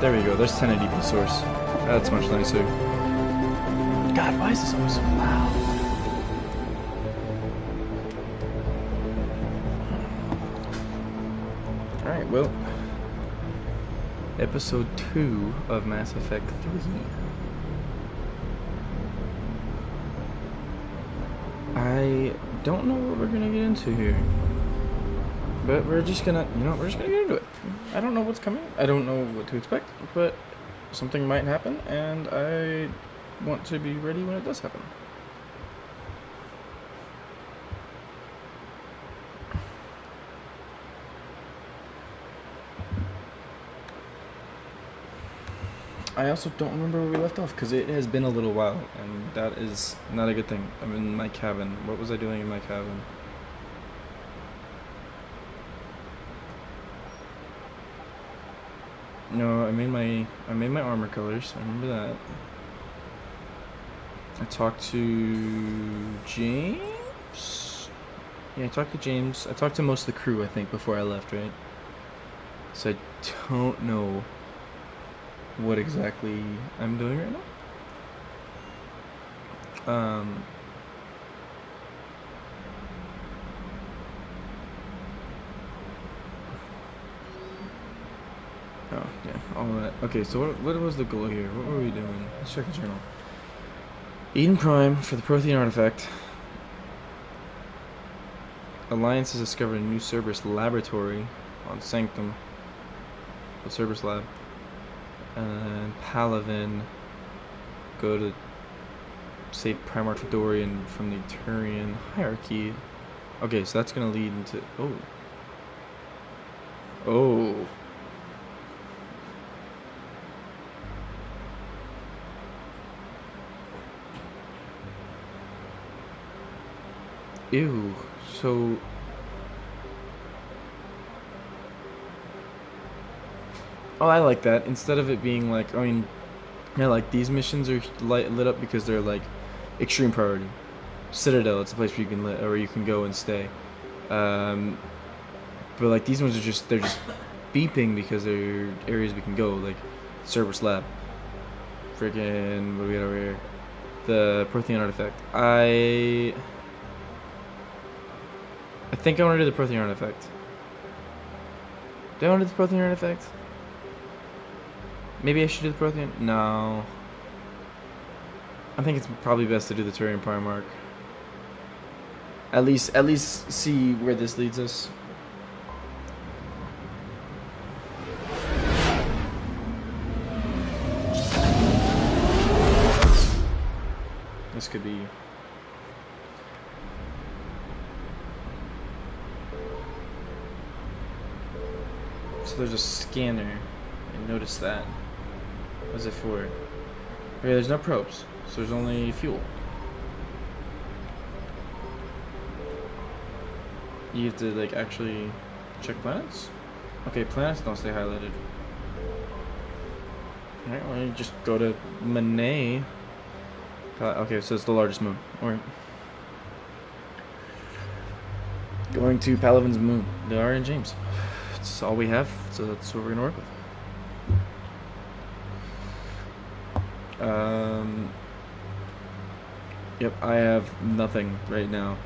There we go. There's 1080p source. That's much nicer. God, why is this always so loud? Alright, well. Episode 2 of Mass Effect 3. I don't know what we're gonna get into here. But we're just gonna, we're just gonna get into it. I don't know what's coming. I don't know what to expect, but something might happen, and I want to be ready when it does happen. I also don't remember where we left off, because it has been a little while, and that is not a good thing. I'm in my cabin. What was I doing in my cabin? No, I made my armor colors. I remember that. I talked to James. Yeah, I talked to James. I talked to most of the crew, I think, before I left, right? So I don't know what exactly I'm doing right now. Oh, yeah, all that. Okay, so what was the goal here? What were we doing? Let's check the journal. Eden Prime for the Prothean artifact. Alliance has discovered a new Cerberus laboratory on Sanctum. The Cerberus lab. And Palaven go to save Primarch Dorian from the Turian hierarchy. Okay, so that's gonna lead into oh. Ew, so I like that. Instead of it being like, like these missions are lit up because they're like extreme priority. Citadel, it's a place where you can or you can go and stay. But like these ones are they're just beeping because they're areas we can go, like Cerberus Lab. Freaking, what do we got over here? The Prothean artifact. I think I want to do the Prothean artifact. Do I want to do the Prothean artifact? Maybe I should do the Prothean? No. I think it's probably best to do the Turian Primarch. At least see where this leads us. This could be... So there's a scanner. I noticed that. What's it for? Okay, there's no probes, so there's only fuel. You have to like actually check planets? Okay, planets don't stay highlighted. Alright, well you just go to Monet. Okay, so it's the largest moon. Alright. Going to Palaven's moon. The Arian James. That's all we have, so that's what we're gonna work with. Yep, I have nothing right now.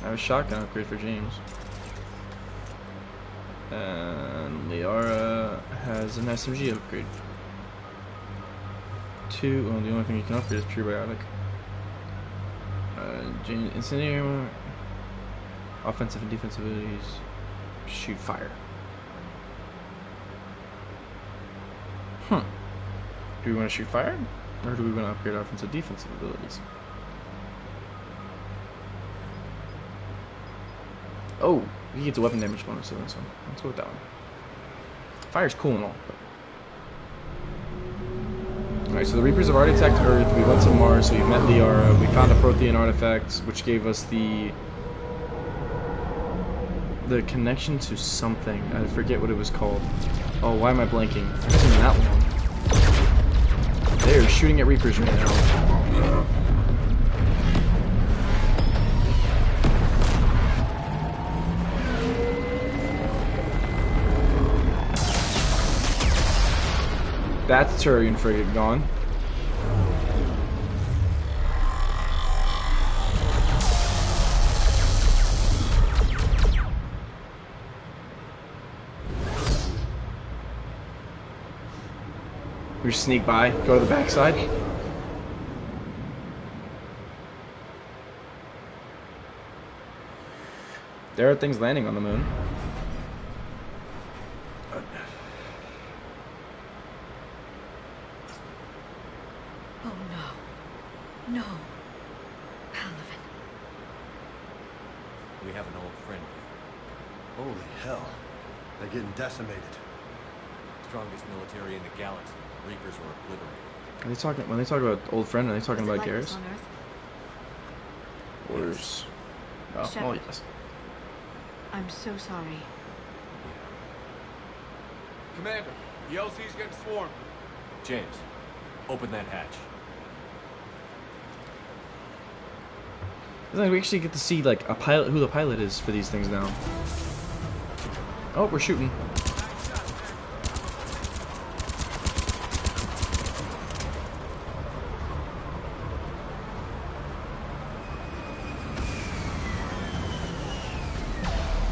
I have a shotgun upgrade for James. And Liara has an SMG upgrade. The only thing you can upgrade is pure biotic. Jane, incendiary, offensive and defensive abilities, shoot fire. Do we want to shoot fire, or do we want to upgrade offensive defensive abilities? Oh, he gets a weapon damage bonus in this one. Let's go with that one. Fire's cool and all. Alright, so the Reapers have already attacked Earth. We went to Mars, so we met Liara. We found a Prothean artifact, which gave us the connection to something. I forget what it was called. Oh, why am I blanking? It wasn't that one. They're shooting at Reapers right now. That's Turian frigate gone. We just sneak by, go to the backside. There are things landing on the moon. Oh no. No. Palaven. We have an old friend. Holy hell. They're getting decimated. Strongest military in the galaxy. Reapers were obliterated. Are they talking when they talk about old friend? Are they talking Was it about like this Garrus? on Earth? Worse. Oh, oh Shepard. yes. I'm so sorry. Commander, the LC's getting swarmed. James, open that hatch. It's like we actually get to see like a pilot, who the pilot is for these things now. Oh, we're shooting.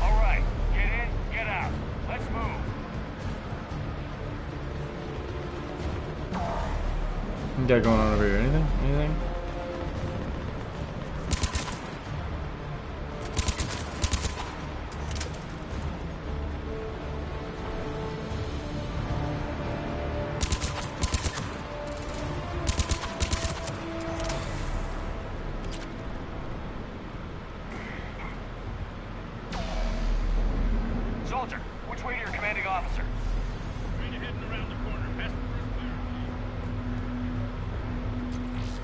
All right, get in, get out. Let's move. What you got going on over here? Anything? Anything? Soldier, which way to your commanding officer? Right ahead and around the corner, past the first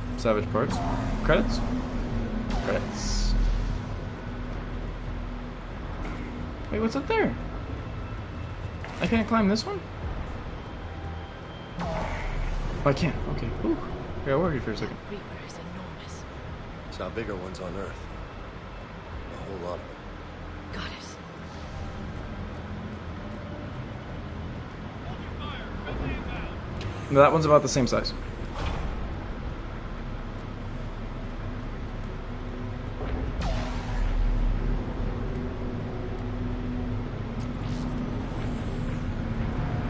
fire. Savage parts. Credits? Credits. Wait, what's up there? I can't climb this one? Oh, I can't. Okay. Whew. I got worried for a second. Reaper is enormous. Saw bigger ones on Earth. A whole lot of them. Goddess. No, that one's about the same size.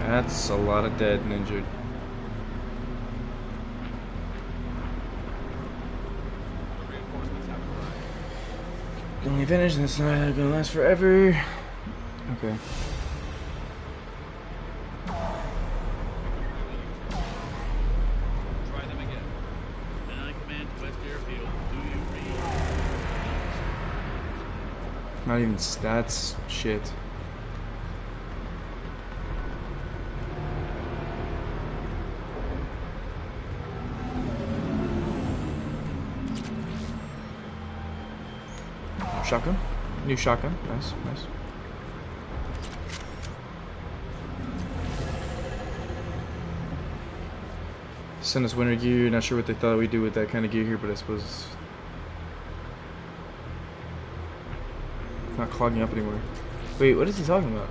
That's a lot of dead and injured. The reinforcements have arrived. Only finished, and it's not gonna last forever. Okay. Try them again. I command to West Airfield. Do you read? Not even stats. Shit. Shotgun. New shotgun. Nice, nice. Send us winter gear. Not sure what they thought we'd do with that kind of gear here, but I suppose it's not clogging up anymore. Wait, what is he talking about?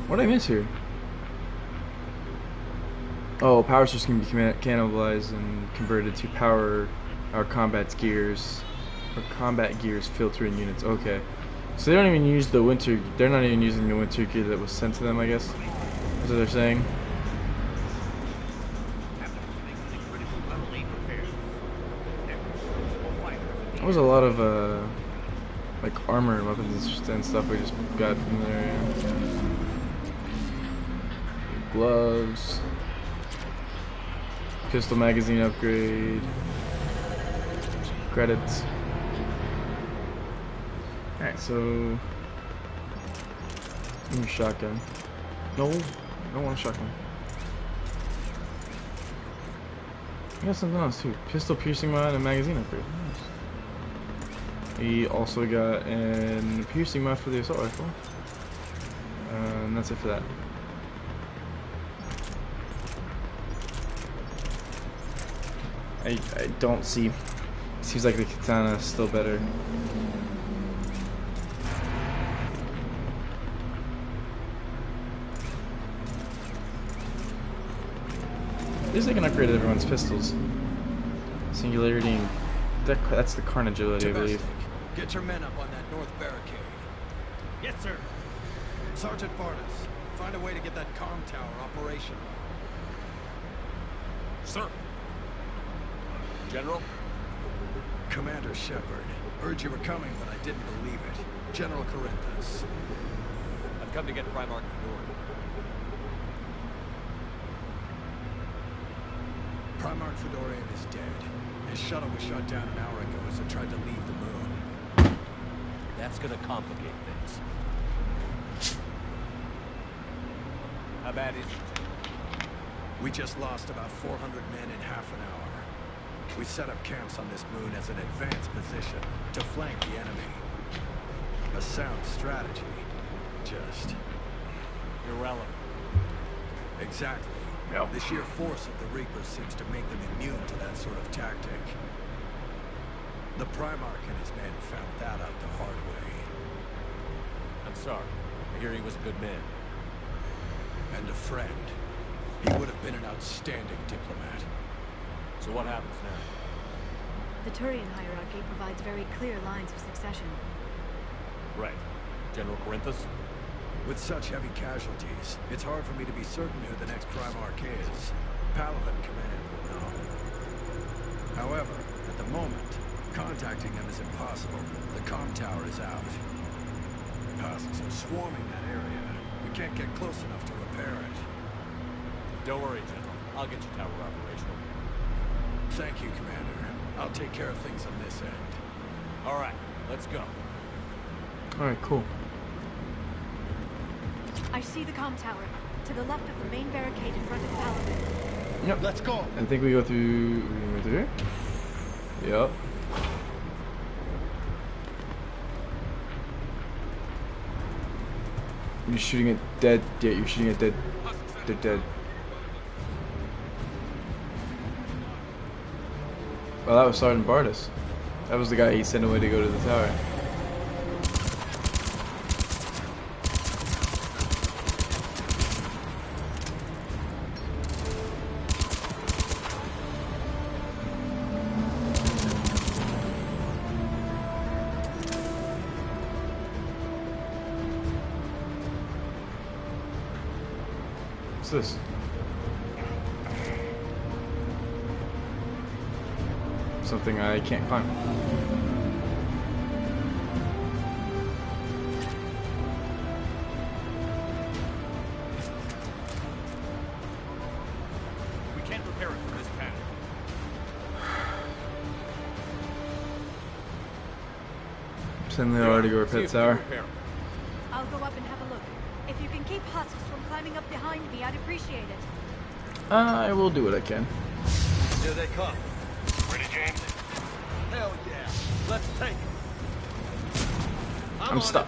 What did I miss here? Oh, power source can be cannibalized and converted to power our combat gears. Or combat gears filtering units. Okay. So they don't even use the winter. They're not even using the winter gear that was sent to them, I guess. That's what they're saying. That was a lot of like armor and weapons and stuff we just got from there. Yeah. Gloves. Pistol magazine upgrade. Credits. Alright, so new shotgun. No, I don't want a shotgun. I got something else too. Pistol piercing mod and magazine upgrade. Nice. We also got a piercing mod for the assault rifle. And that's it for that. I don't see. Seems like the katana is still better. At least they can upgrade everyone's pistols. Singularity and that's the Carnage ability, I believe. Get your men up on that north barricade. Yes, sir. Sergeant Barnes, find a way to get that comm tower operational. Sir. General? Commander Shepard, heard you were coming, but I didn't believe it. General Corinthus. I've come to get Primarch Fedora. Primarch Fedorian is dead. His shuttle was shot down an hour ago as it tried to leave the moon. That's gonna complicate things. How bad is it? We just lost about 400 men in half an hour. We set up camps on this moon as an advanced position to flank the enemy. A sound strategy. Just... Irrelevant. Exactly. No. The sheer force of the Reapers seems to make them immune to that sort of tactic. The Primarch and his men found that out the hard way. I'm sorry. I hear he was a good man. And a friend. He would have been an outstanding diplomat. So what happens now? The Turian hierarchy provides very clear lines of succession. Right. General Corinthus? With such heavy casualties, it's hard for me to be certain who the next Primarch is. Palaven Command will know. However, at the moment, contacting them is impossible. The comm tower is out. Husks are swarming that area. We can't get close enough to repair it. Don't worry, General. I'll get your tower operational. Thank you, Commander. I'll take care of things on this end. All right, let's go. Alright, cool. I see the comm tower, to the left of the main barricade in front of Palaven. Yep. Let's go! I think we go through here. Yep. You're shooting at dead. Yeah, you're shooting at dead. They're dead. Well, that was Sergeant Bardas. That was the guy he sent away to go to the tower. What's this? Something I can't climb. We can't repair it from this path. Send the already go See repair if the we can tower. repair 'em. I'll go up and have a look. If you can keep husks from climbing up behind me, I'd appreciate it. I will do what I can. Here they come. Ready, James? Hell yeah! Let's take it! I'm stuck.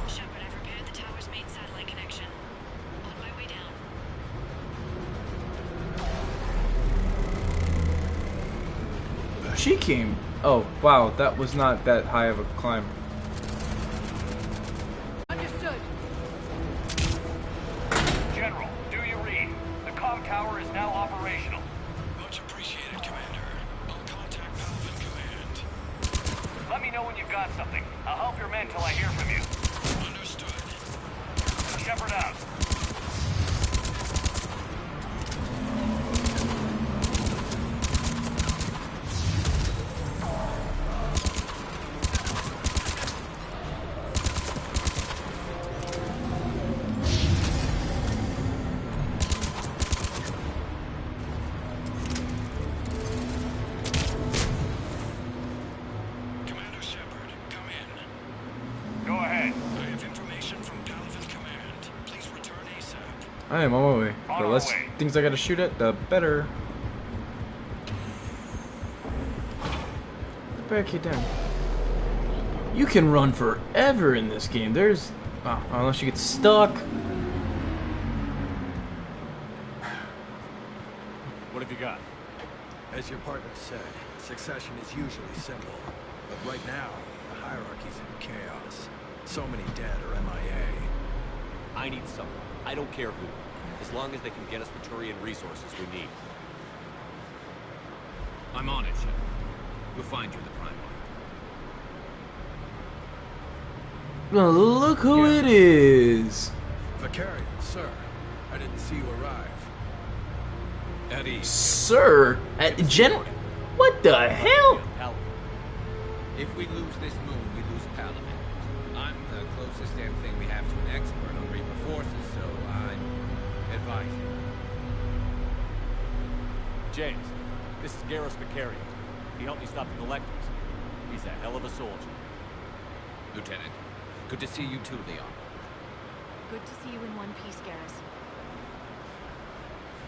Shepard, I've repaired the tower's main satellite connection. On my way down. She came. Oh, wow, that was not that high of a climb. Understood. General, do you read? The comm tower is now operational. Much appreciated, Commander. I'll contact Palaven Command. Let me know when you've got something. I'll help your men till I hear from you. Understood. Shepard out. Commander Shepard, come in. Go ahead. I have information from Palaven Command. Please return ASAP. I am on my way. On The our less way. things I gotta shoot at, the better. Barricade down. You can run forever in this game. There's... unless you get stuck. What have you got? As your partner said, succession is usually simple. But right now, the hierarchy's in chaos. So many dead or MIA. I need someone. I don't care who. As long as they can get us the Turian resources we need. I'm on it, Shepard. We'll find you in the Primarch. Well, look who it is. Vicarian, sir. I didn't see you arrive. At ease. Sir, what the hell? Paladin. If we lose this moon, we lose Paladin. I'm the closest damn thing we have to an expert on Reaper forces, so I'm advising. James, this is Garrus Vicarian. He helped me stop the Collectors. He's a hell of a soldier. Lieutenant, good to see you too, Leon. Good to see you in one piece, Garrus.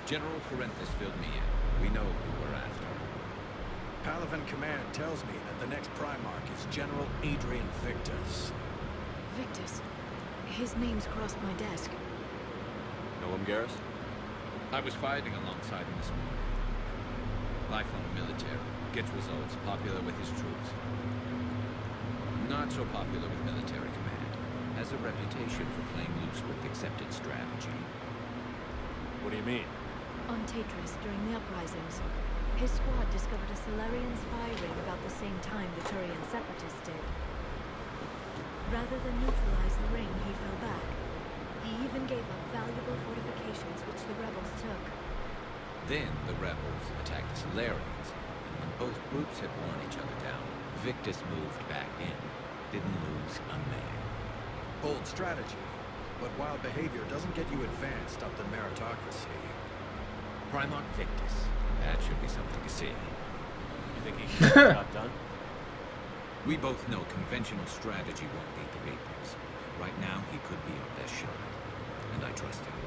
General Corinthus filled me in. We know who we're after. Palaven Command tells me that the next Primarch is General Adrian Victus. Victus. His name's crossed my desk. Know him, Garrus? I was fighting alongside him this morning. Lifelong military. Gets results. Popular with his troops. Not so popular with military command. Has a reputation for playing loose with accepted strategy. What do you mean? On Tatris, during the uprisings, his squad discovered a Solarian spy ring about the same time the Turian separatists did. Rather than neutralize the ring, he fell back. He even gave up valuable fortifications which the rebels took. Then the rebels attacked the Solarians, and when both groups had worn each other down, Victus moved back in. Didn't lose a man. Bold strategy, but wild behavior doesn't get you advanced up the meritocracy. Primarch Victus. That should be something to see. You think he can get the job done? We both know conventional strategy won't beat the Reapers. Right now, he could be our best shot. And I trust him.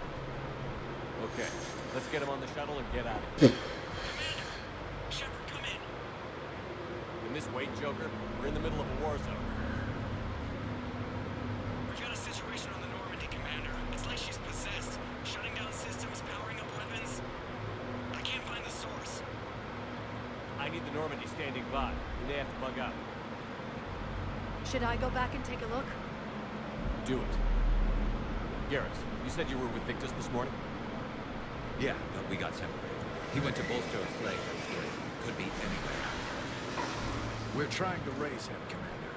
Okay, let's get him on the shuttle and get out of here. Commander! Shepard, come in! In this wait, Joker, we're in the middle of a war zone. We've got a situation on the Normandy, Commander. It's like she's possessed. Shutting down systems, powering up weapons. I can't find the source. I need the Normandy standing by. We may have to bug out. Should I go back and take a look? Do it. Garrus, you said you were with Victus this morning? Yeah, but we got separated. He went to bolster a flag that was great. Could be anywhere. We're trying to raise him, Commander.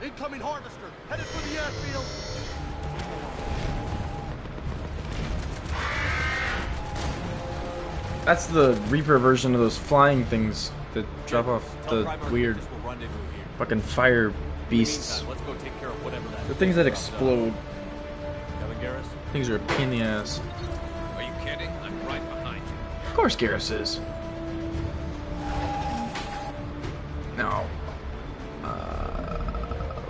Incoming Harvester! Headed for the airfield! That's the Reaper version of those flying things that drop off Tell the Primarch weird Victus we'll rendezvous here. fucking fire In the beasts. meantime, let's go take care of whatever that The things that is. explode. Kevin Garrus? Things are a pain in the ass. Are you kidding? I'm right behind you. Of course Garrus is. Now,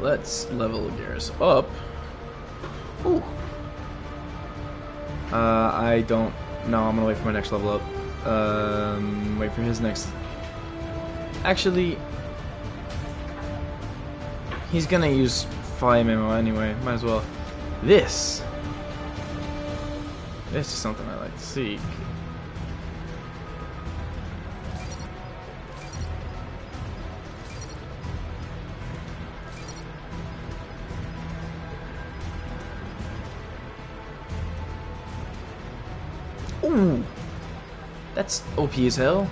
let's level Garrus up. Ooh. I don't... No, I'm gonna wait for my next level up. Wait for his next... Actually... He's gonna use fire ammo anyway, might as well. This is something I like to seek. Ooh, that's OP as hell.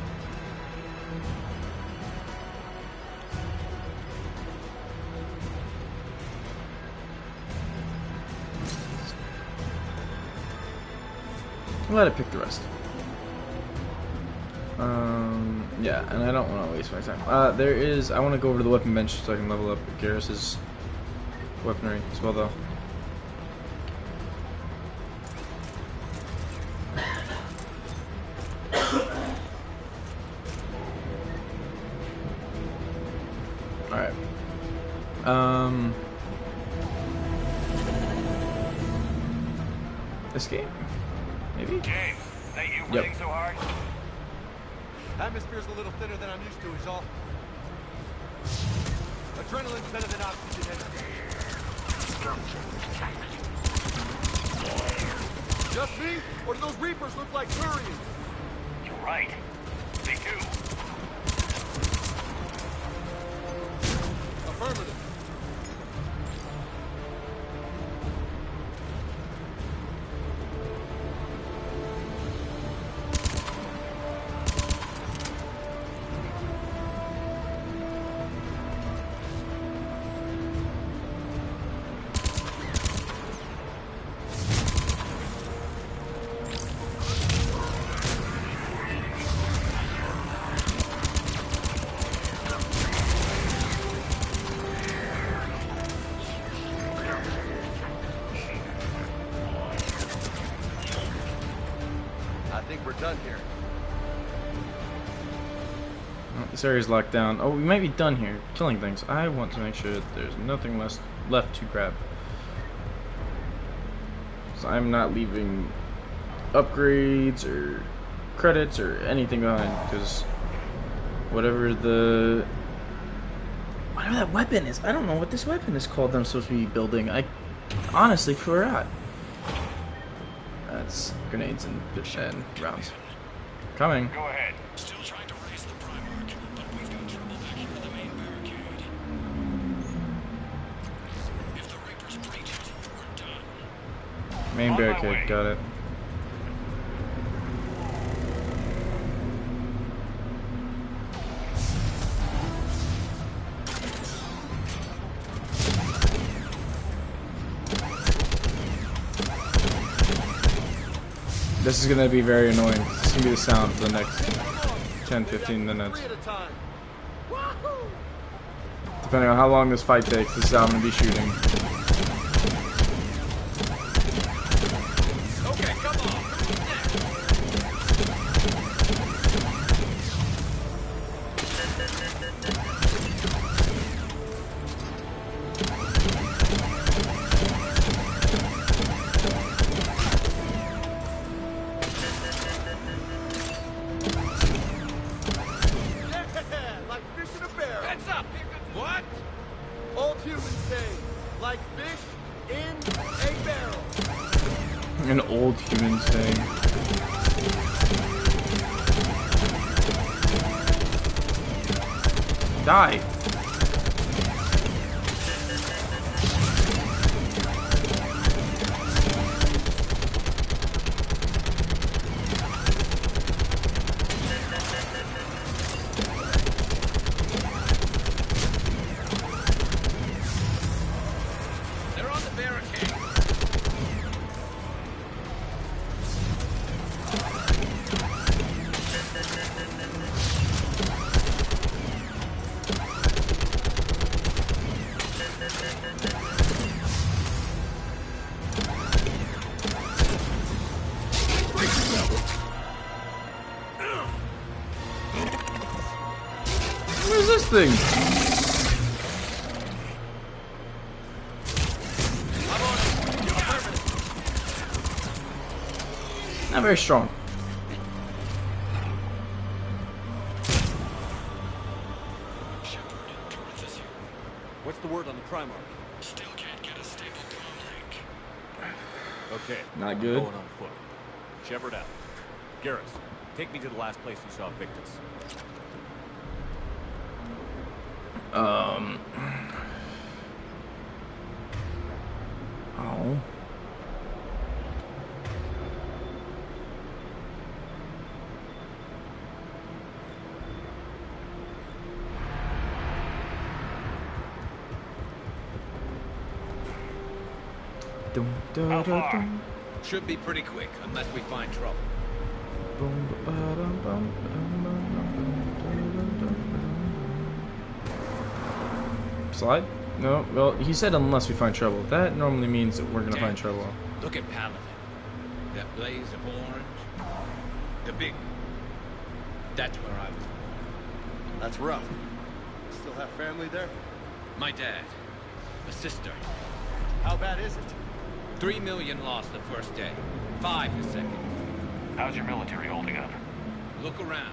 I'm glad I picked the rest. Yeah, and I don't want to waste my time. There is. I want to go over to the weapon bench so I can level up Garrus's weaponry as well, though. Alright. Escape? Maybe? James, that you Yep. breathing so hard? Atmosphere's a little thinner than I'm used to, is all. Adrenaline's better than oxygen. Just me? Or do those Reapers look like Turians? Right. Me too. Affirmative. I think we're done here. Oh, this area's locked down. Oh, we might be done here, killing things. I want to make sure that there's nothing left to grab. So I'm not leaving upgrades or credits or anything behind, because whatever that weapon is, I don't know what this weapon is called that I'm supposed to be building. I honestly forgot. That's grenades and rounds. Coming. Go ahead. Still trying to raise the Primarch, but we've got trouble back here at the main barricade. If the Reapers breach it, we're done. Main On my barricade, way. got it. This is gonna be very annoying. This is gonna be the sound for the next 10-15 minutes. Depending on how long this fight takes, this is how I'm gonna be shooting. Okay, come on. Like fish in a barrel. Heads up. What? Old humans say, like fish in a barrel. An old human saying. Die. They're on the barricade. Where's this thing? Not very strong. Shepard, Torrance is here. What's the word on the Primarch? Still can't get a stable comm link. Okay. Not I'm good. Going on foot. Shepard out. Garrus, take me to the last place you saw Victus. Oh. Dum, da, How da, far? dum, Should be pretty quick, unless we find trouble. bum, ba, dum, bum, bum, bum, bum, bum. Slide? No, well, he said unless we find trouble. That normally means that we're gonna Damn. find trouble. Look at Paladin. That blaze of orange. The big... That's where I was. That's rough. Still have family there? My dad. A sister. How bad is it? 3 million lost the first day. 5 the second. How's your military holding up? Look around.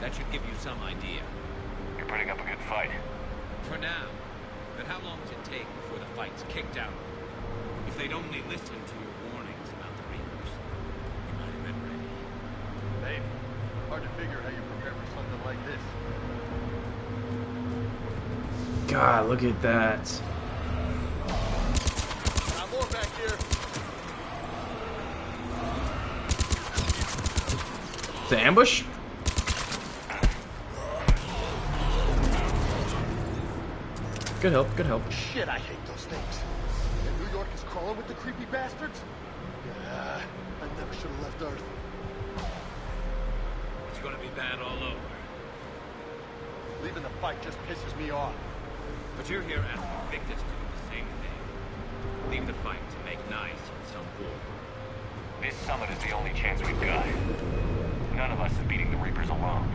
That should give you some idea. You're putting up a good fight. For now. But how long does it take before the fight's kicked out? If they'd only listened to your warnings about the Reapers, we might have been ready. Hey, hard to figure how you prepare for something like this. God, look at that. Got more back here. The ambush? Good help, good help. Shit, I hate those things. And New York is crawling with the creepy bastards? Yeah, I never should have left Earth. It's gonna be bad all over. Leaving the fight just pisses me off. But you're here asking Victus to do the same thing. Leave the fight to make nice on some war. This summit is the only chance we've got. None of us is beating the Reapers alone.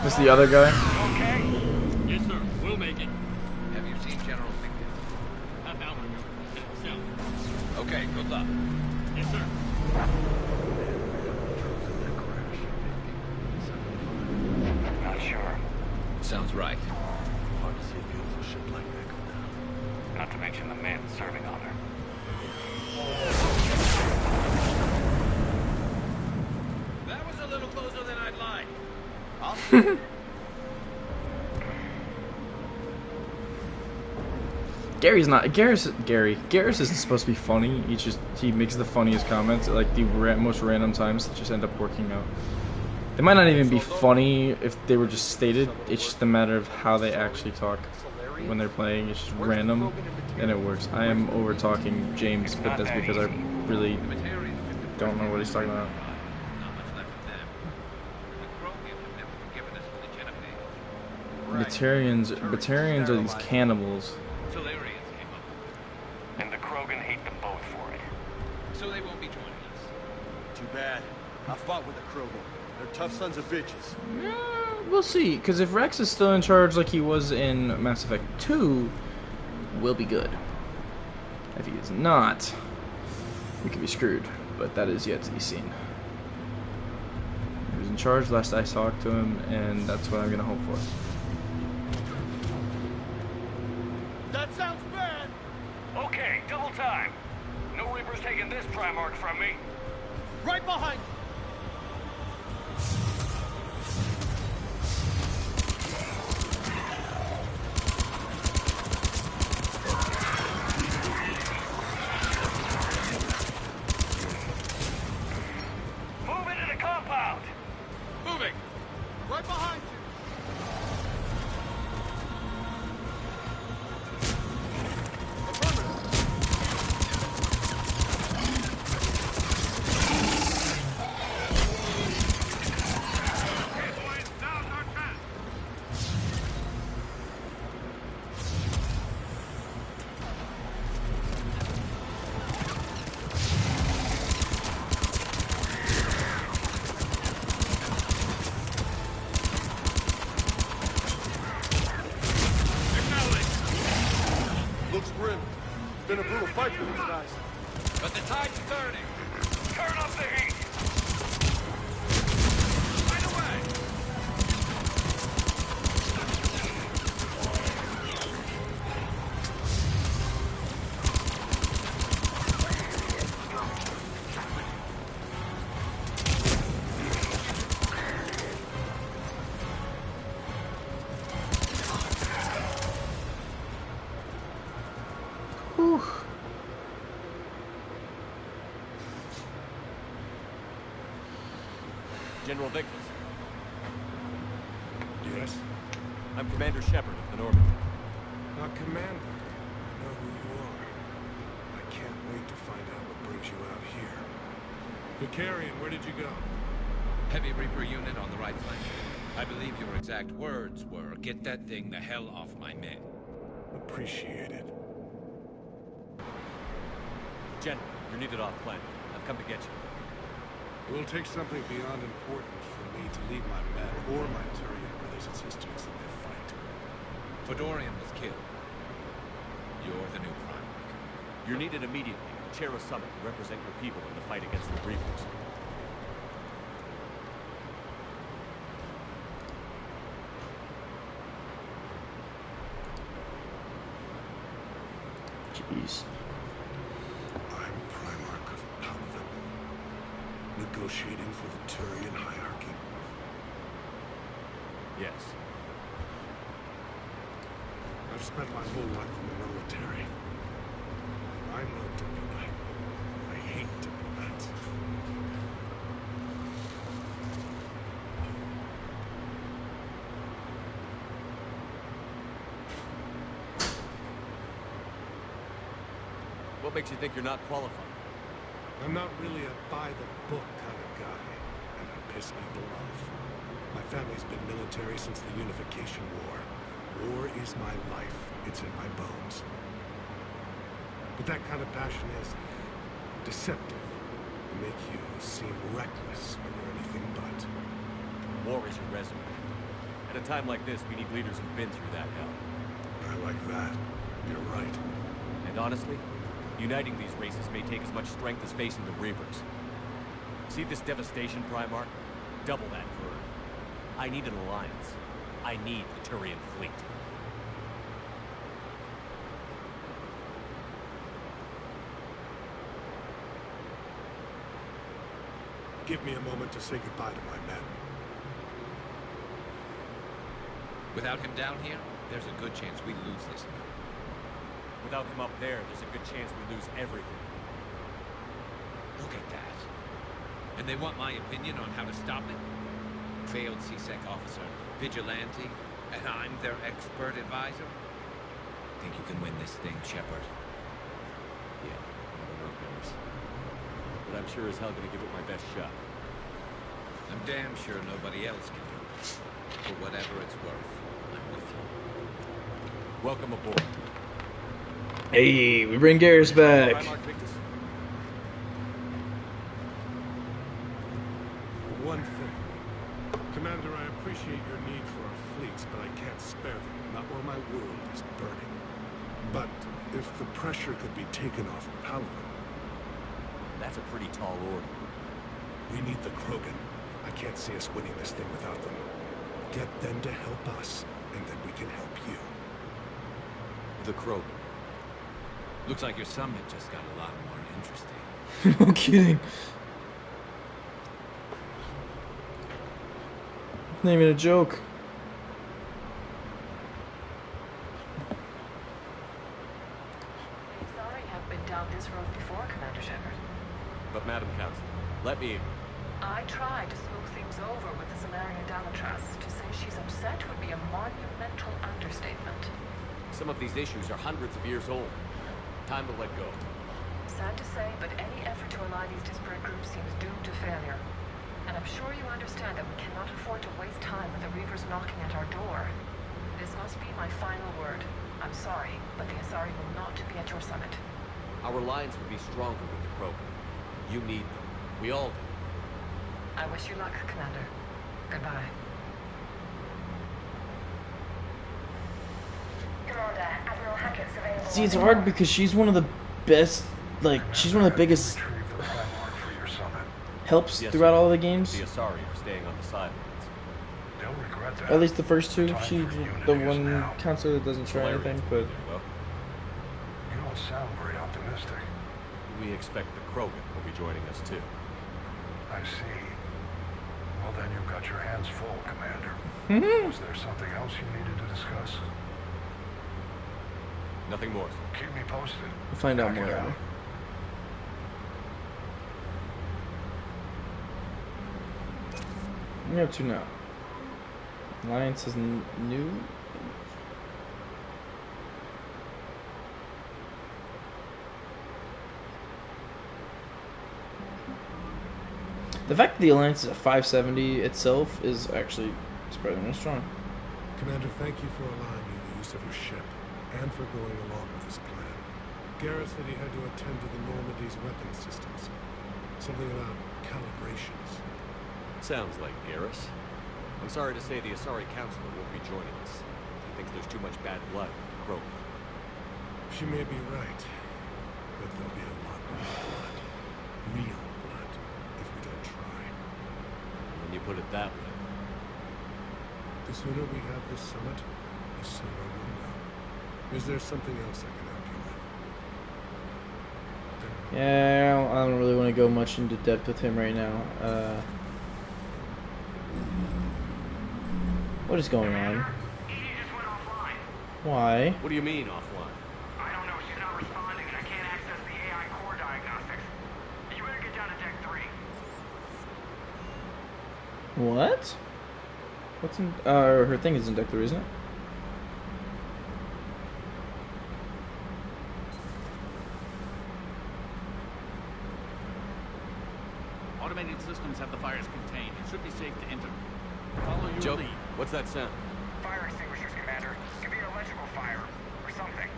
This is the other guy? Okay? Yes, sir. We'll make it. Have you seen General Victus? Half hour ago. South. Okay, good luck. Yes, sir. Not sure. Sounds right. Hard to see a beautiful ship like that go down. Not to mention the men serving on her. That was a little closer than I'd like. Garrus isn't supposed to be funny. He makes the funniest comments at like the most random times that just end up working out. They might not even be funny if they were just stated. It's just a matter of how they actually talk when they're playing. It's just random and it works. I am over talking James, but that's because I really The Batarians don't know what he's talking about. not much left of them. The Krogan have never forgiven us for the Genevieve. Batarians are these cannibals. Solarians came up. And the Krogan hate them both for it. So they won't be joining us. Too bad. I fought with the Krogan. They're tough sons of bitches. We'll see, because if Rex is still in charge like he was in Mass Effect 2, we'll be good. If he is not, we could be screwed, but that is yet to be seen. He was in charge last I talked to him, and that's what I'm going to hope for. That sounds bad! Okay, double time. No Reapers taking this Primarch from me. Right behind you! Move into the compound. Moving! Right behind you! Looks grim. Been a brutal fight for these guys. But the tide's turning. Turn up the heat. Right away. Whew. General Victus, Yes? I'm Commander Shepard of the Normandy. Commander. I know who you are. I can't wait to find out what brings you out here. Vicarian, where did you go? Heavy Reaper unit on the right flank. I believe your exact words were, "Get that thing the hell off my men." Appreciate it. General, you're needed off planet. I've come to get you. It will take something beyond important for me to leave my men or my Turian brothers and sisters in their fight. Fedorian was killed. You're the new Primarch. You're needed immediately. Chair a summit and represent your people in the fight against the Reapers. Jeez. I'm Primarch of Palaven. New negotiating for the Turian hierarchy? Yes. I've spent my whole life in the military. I know diplomat. I hate diplomats. What makes you think you're not qualified? I'm not really a by-the-book kind of guy, and I piss people off. My family's been military since the Unification War. War is my life. It's in my bones. But that kind of passion is deceptive. It makes you seem reckless when you're anything but. War is your resume. At a time like this, we need leaders who've been through that hell. I like that. You're right. And honestly, uniting these races may take as much strength as facing the Reapers. See this devastation, Primarch? Double that for Earth. I need an alliance. I need the Turian fleet. Give me a moment to say goodbye to my men. Without him down here, there's a good chance we lose this thing. Without him up there, there's a good chance we lose everything. Look at that. And they want my opinion on how to stop it? Failed C-Sec officer, vigilante, and I'm their expert advisor? Think you can win this thing, Shepard? Yeah, I don't know, Garrus. But I'm sure as hell gonna give it my best shot. I'm damn sure nobody else can do it. For whatever it's worth, I'm with you. Welcome aboard. Hey, we bring Garrus back. Primarch Victus? One thing. Commander, I appreciate your need for our fleets, but I can't spare them. Not while my world is burning. But if the pressure could be taken off Palaven... That's a pretty tall order. We need the Krogan. I can't see us winning this thing without them. Get them to help us, and then we can help you. The Krogan. Looks like your summit just got a lot more interesting. No kidding. Not even a joke. Sorry, have been down this road before, Commander Shepard. But Madam Council, let me in. I tried to smooth things over with the Salarian Damatras. To say she's upset would be a monumental understatement. Some of these issues are hundreds of years old. Time to let go. Sad to say, but any effort to ally these disparate groups seems doomed to failure. And I'm sure you understand that we cannot afford to waste time with the Reavers knocking at our door. This must be my final word. I'm sorry, but the Asari will not be at your summit. Our alliance would be stronger with the Krogan. You need them. We all do. I wish you luck, Commander. Goodbye. Commander, Admiral Hackett's available. See, it's hard because she's one of the best, like, she's one of the biggest helps Yes, throughout sir. all the games. The Asari are staying on the sidelines. They'll regret that. At least the first two. Time She, for reunion the is one now. counselor that doesn't try Solarians anything, will but be there, though. You don't sound very optimistic. We expect the Krogan will be joining us too. I see. Well, then you've got your hands full, Commander. Mhm. Was there something else you needed to discuss? Nothing more. Keep me posted. we'll find out Hack more it later. What are you up to now? Alliance is new. The fact that the Alliance is at 570 itself is actually surprisingly strong. Commander, thank you for allowing me the use of your ship, and for going along with this plan. Garrus said he had to attend to the Normandy's weapon systems. Something about calibrations. Sounds like Garrus. I'm sorry to say the Asari Councilor won't be joining us. She thinks there's too much bad blood with the Krogan. She may be right, but there'll be a lot more blood. Real blood, if we don't try. When you put it that way. The sooner we have this summit, the sooner we'll know. Is there something else I can help you with? Then Yeah, I don't really want to go much into depth with him right now. What is going on? Edie just went offline. Why? What do you mean, offline? I don't know. She's not responding, and I can't access the AI core diagnostics. You better get down to Deck 3. What? What's in... her thing is in Deck 3, isn't it? Automated systems have the fires contained. It should be safe to enter. Follow your Joe, lead. what's that sound? Fire extinguishers, Commander. Could be an electrical fire, or something.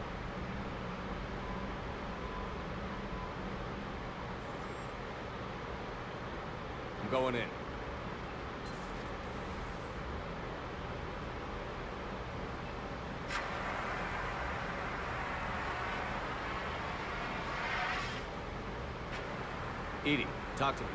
I'm going in. Edie, talk to me.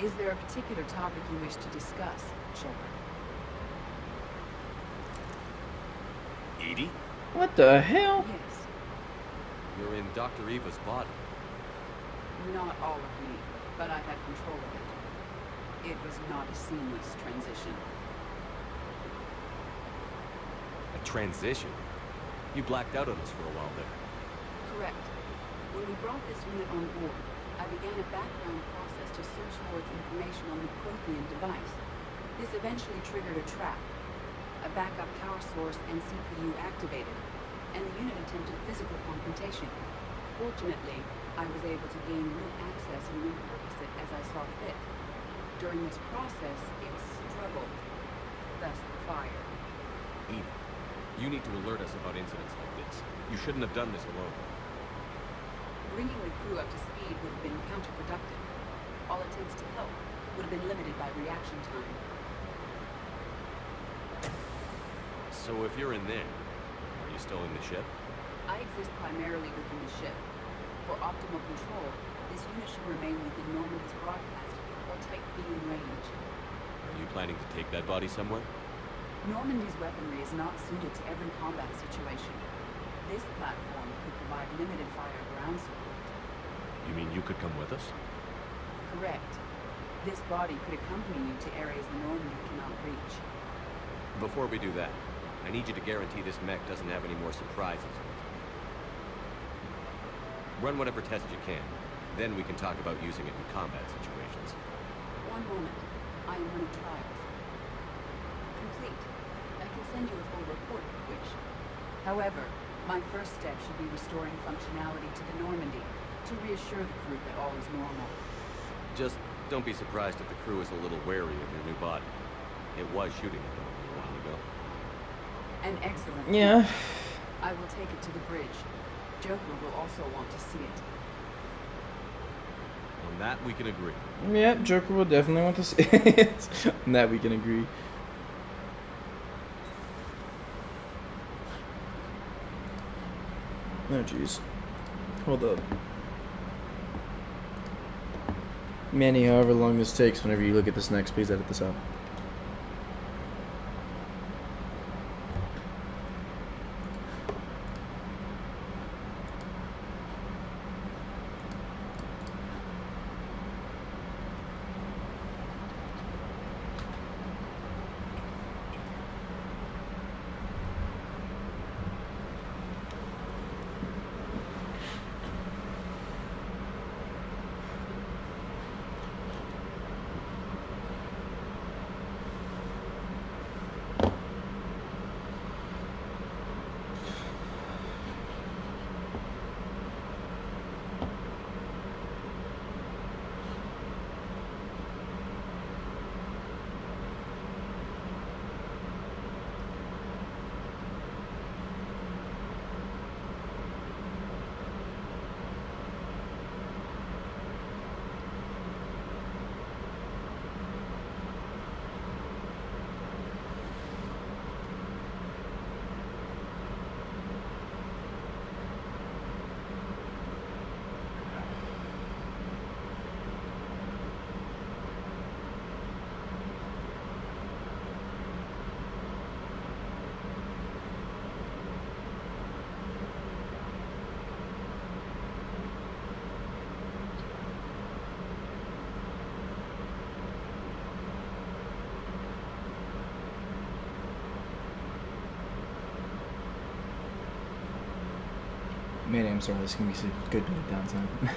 Is there a particular topic you wish to discuss, Shepard? Edie? What the hell? Yes. You're in Dr. Eva's body. Not all of me, but I had control of it. It was not a seamless transition. A transition? You blacked out on us for a while there. Correct. When we brought this unit on board, I began a background process to search for its information on the Prothean device. This eventually triggered a trap. A backup power source and CPU activated, and the unit attempted physical confrontation. Fortunately, I was able to gain root access and repurpose it as I saw fit. During this process, it struggled. Thus the fire. Edie, you need to alert us about incidents like this. You shouldn't have done this alone. Bringing the crew up to speed would have been counterproductive. All attempts to help would have been limited by reaction time. So if you're in there, are you still in the ship? I exist primarily within the ship. For optimal control, this unit should remain within Normandy's broadcast or tight beam range. Are you planning to take that body somewhere? Normandy's weaponry is not suited to every combat situation. This platform could provide limited fire ground support. You mean you could come with us? Correct. This body could accompany you to areas the Normandy cannot reach. Before we do that, I need you to guarantee this mech doesn't have any more surprises in it. Run whatever tests you can. Then we can talk about using it in combat situations. One moment. I am running trials. Complete. I can send you a full report if you wish. However, my first step should be restoring functionality to the Normandy to reassure the crew that all is normal. Just don't be surprised if the crew is a little wary of your new body. It was shooting at them a little while ago. An excellent Yeah. point. I will take it to the bridge. Joker will also want to see it. On that, we can agree. Yep, Joker will definitely want to see it. On that we can agree. Oh jeez. Hold up. Manny, however long this takes, whenever you look at this next, please edit this out. Man, I'm sorry, this is gonna be some good downtime.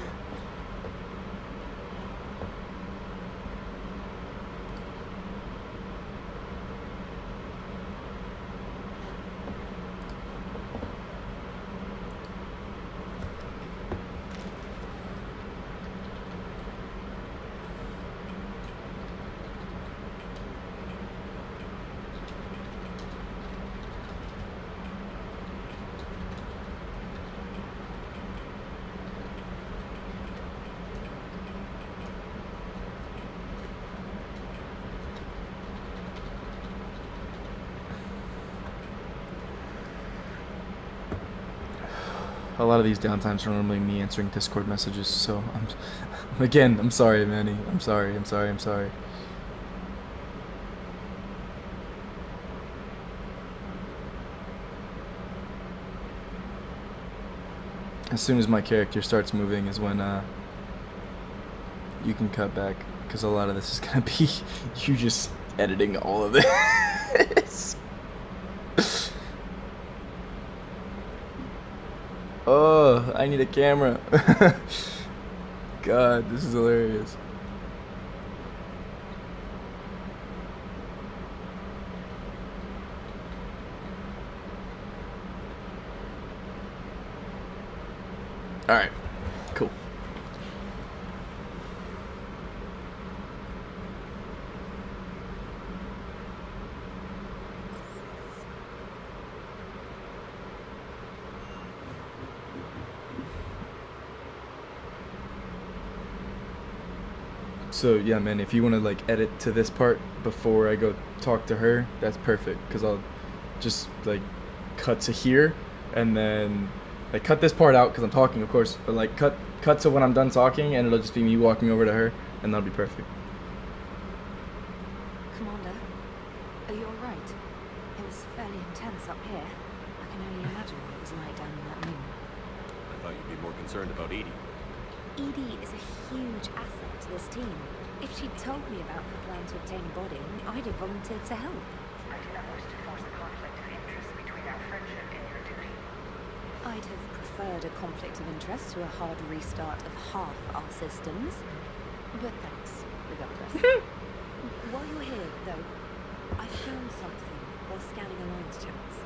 A lot of these downtimes are normally me answering Discord messages, so I'm sorry, Manny. I'm sorry. As soon as my character starts moving is when you can cut back, because a lot of this is gonna be you just editing all of this. Oh, I need a camera. God, this is hilarious. Alright, cool. So yeah, man, if you want to like edit to this part before I go talk to her, that's perfect, because I'll just like cut to here and then like cut this part out because I'm talking, of course, but like cut to when I'm done talking, and it'll just be me walking over to her, and that'll be perfect. Commander, are you alright? It was fairly intense up here. I can only imagine what it was like down in that moon. I thought you'd be more concerned about Edie. Edie is a huge asset to this team. If she'd told me about her plan to obtain a body, I'd have volunteered to help. I do not wish to force a conflict of interest between our friendship and your duty. I'd have preferred a conflict of interest to a hard restart of half our systems. But thanks, regardless. While you're here, though, I found something while scanning Alliance channels.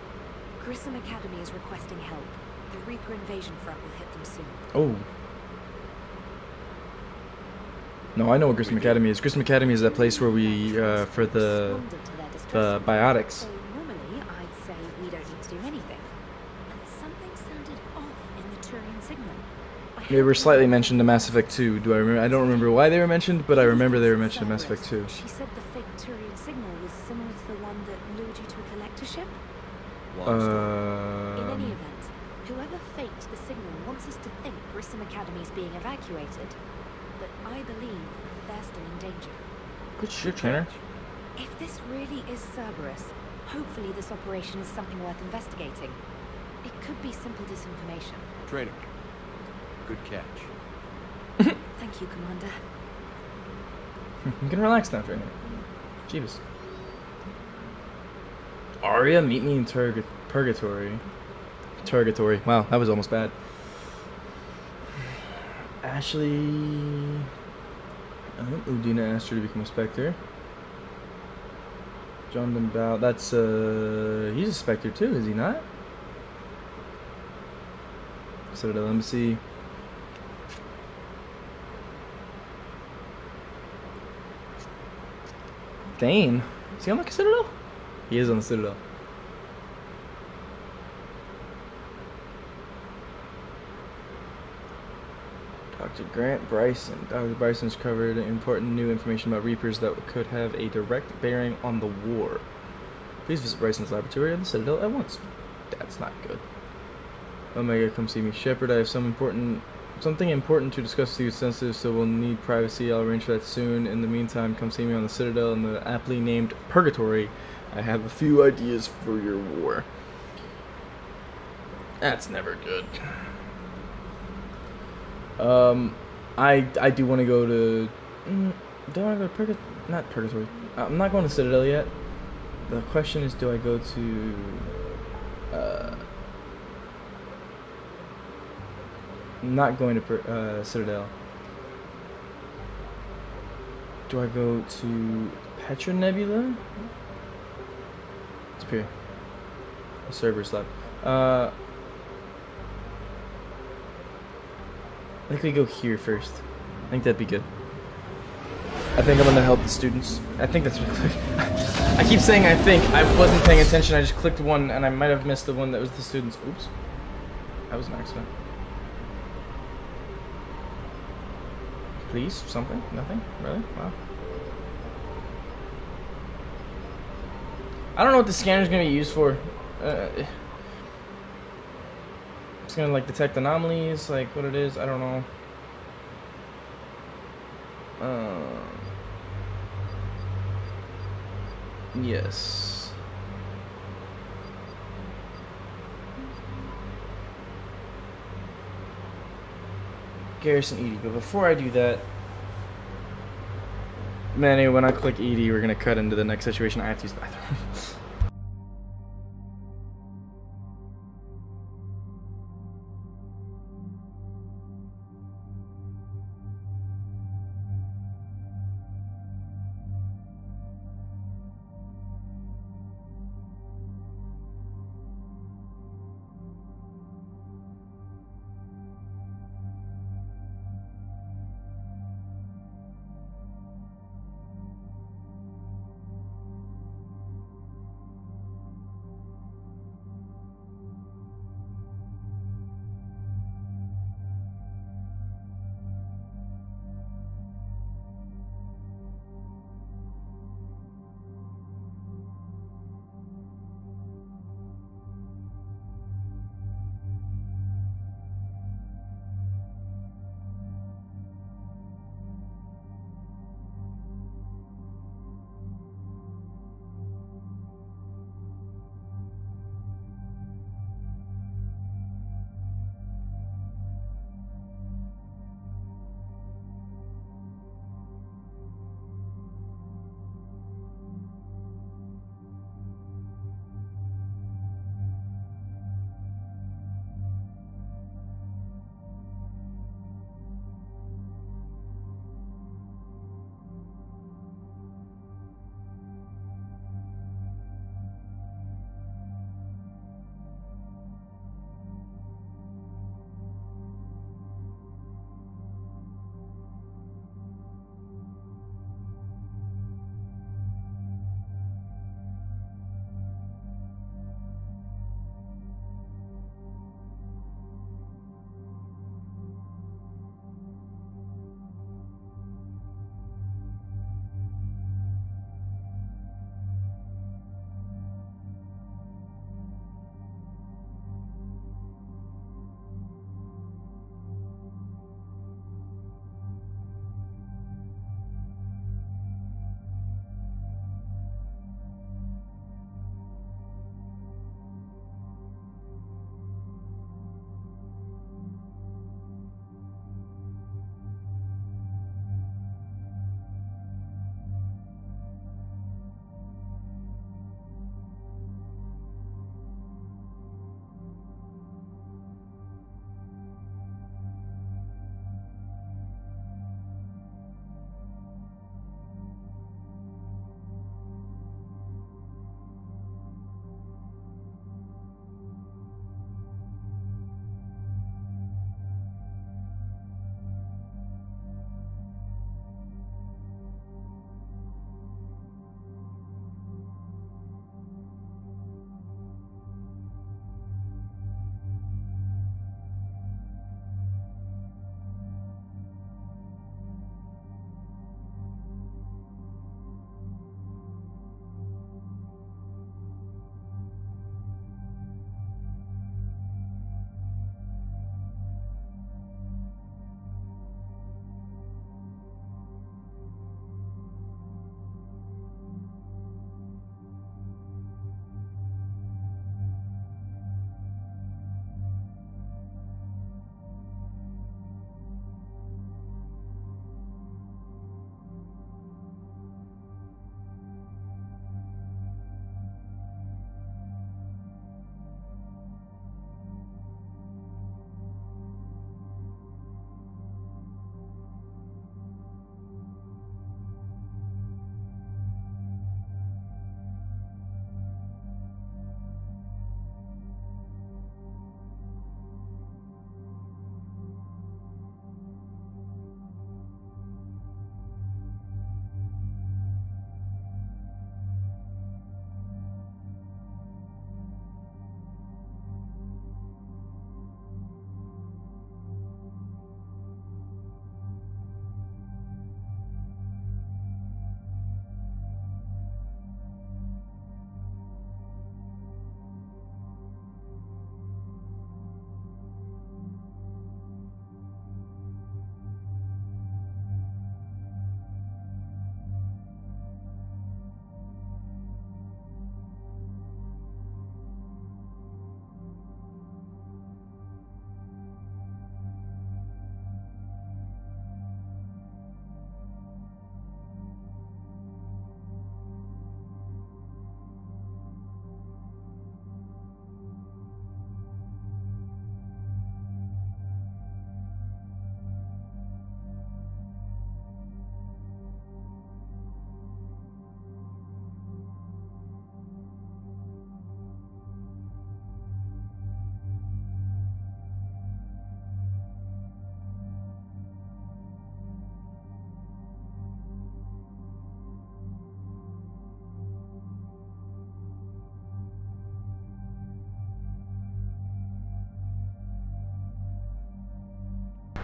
Grissom Academy is requesting help. The Reaper invasion threat will hit them soon. Oh. No, I know what Grissom Academy is. Grissom Academy is that place where we, for the biotics. So normally, I'd say we don't need to do anything. And something sounded off in the Turian signal. They were slightly mentioned in Mass Effect 2. Do I remember? I don't remember why they were mentioned, but I remember they were mentioned in Mass Effect 2. She said the fake Turian signal was similar to the one that lured you to a collector ship. In any event, whoever faked the signal wants us to think Grissom Academy is being evacuated. But I believe they're still in danger. Good shit, Trainer. If this really is Cerberus, hopefully this operation is something worth investigating. It could be simple disinformation. Trainer, good catch. Thank you, Commander. You can relax now, Trainer. Jeebus. Arya, meet me in Purgatory. Purgatory. Wow, that was almost bad. Ashley... Udina asked her to become a Spectre. John Bow. That's, he's a Spectre too, is he not? Citadel Embassy. Thane? Is he on the Citadel? He is on the Citadel. Dr. Grant Bryson. Dr. Bryson's covered important new information about Reapers that could have a direct bearing on the war. Please visit Bryson's laboratory on the Citadel at once. That's not good. Omega, come see me. Shepard, I have something important to discuss with you. It's sensitive, so we'll need privacy. I'll arrange for that soon. In the meantime, come see me on the Citadel in the aptly named Purgatory. I have a few ideas for your war. That's never good. I do want to go to... do I want to go to not Purgatory. I'm not going to Citadel yet. The question is, do I go to... I'm not going to Citadel. Do I go to Petra Nebula? It's up here. A server slot. I think we go here first. I think that'd be good. I think I'm gonna help the students. I think that's what I keep saying I think. I wasn't paying attention. I just clicked one and I might have missed the one that was the students. Oops. That was an accident. Please? Something? Nothing? Really? Wow. I don't know what the scanner's gonna be used for. It's gonna like detect anomalies, like what it is, I don't know. Yes. Garrison ED, but before I do that, Manny, when I click ED, we're gonna cut into the next situation. I have to use the bathroom.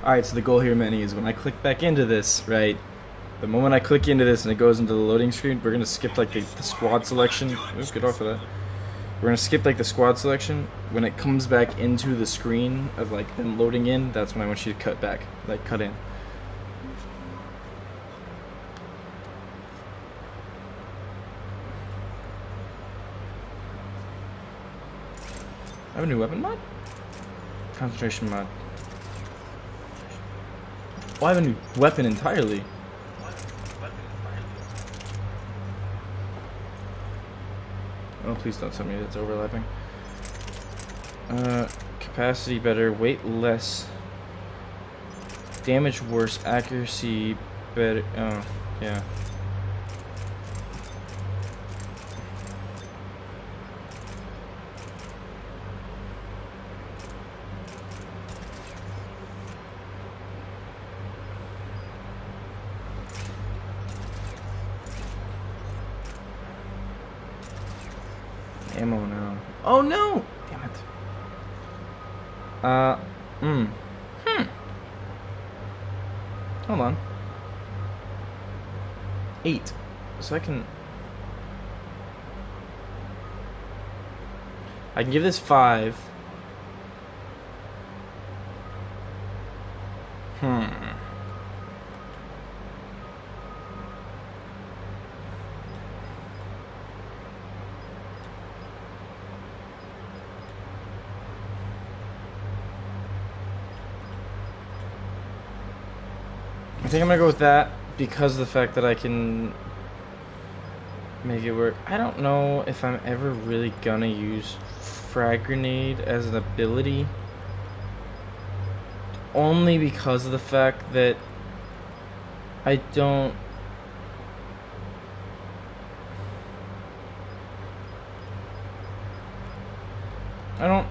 Alright, so the goal here, Manny, is when I click back into this, right? The moment I click into this and it goes into the loading screen, we're gonna skip like the squad selection. Let's get off of that. We're gonna skip like the squad selection. When it comes back into the screen of like them loading in, that's when I want you to cut back, like cut in. I have a new weapon mod? Concentration mod. Oh, I have a new weapon entirely. Oh, please don't tell me that's overlapping. Capacity better, weight less, damage worse, accuracy better. Oh, yeah. Ammo now. Oh no! Damn it. Hold on. 8. So I can give this 5. I think I'm gonna go with that because of the fact that I can make it work. I don't know if I'm ever really gonna use frag grenade as an ability, only because of the fact that I don't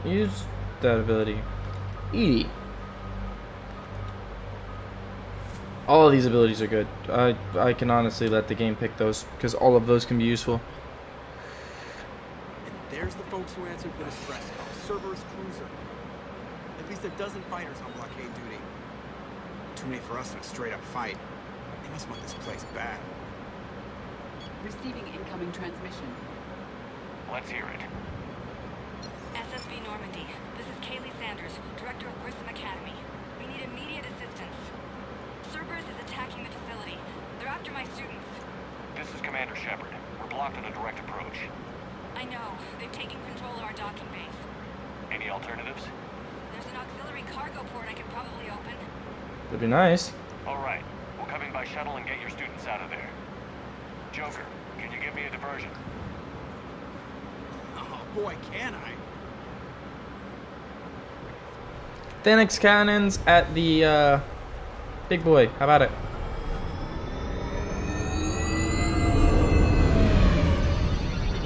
use that ability. Edie. All of these abilities are good. I can honestly let the game pick those, because all of those can be useful. And there's the folks who answered the distress call. Cerberus Cruiser. At least a dozen fighters on blockade duty. Too many for us in a straight-up fight. They must want this place bad. Receiving incoming transmission. Let's hear it. SSB Normandy. This is Kaylee Sanders, director of Grissom Academy. We need immediate assistance. Cerberus is attacking the facility. They're after my students. This is Commander Shepard. We're blocked on a direct approach. I know. They've taken control of our docking base. Any alternatives? There's an auxiliary cargo port I could probably open. That'd be nice. Alright. We'll come in by shuttle and get your students out of there. Joker, can you give me a diversion? Oh boy, can I? Thanex cannons at the big boy. How about it?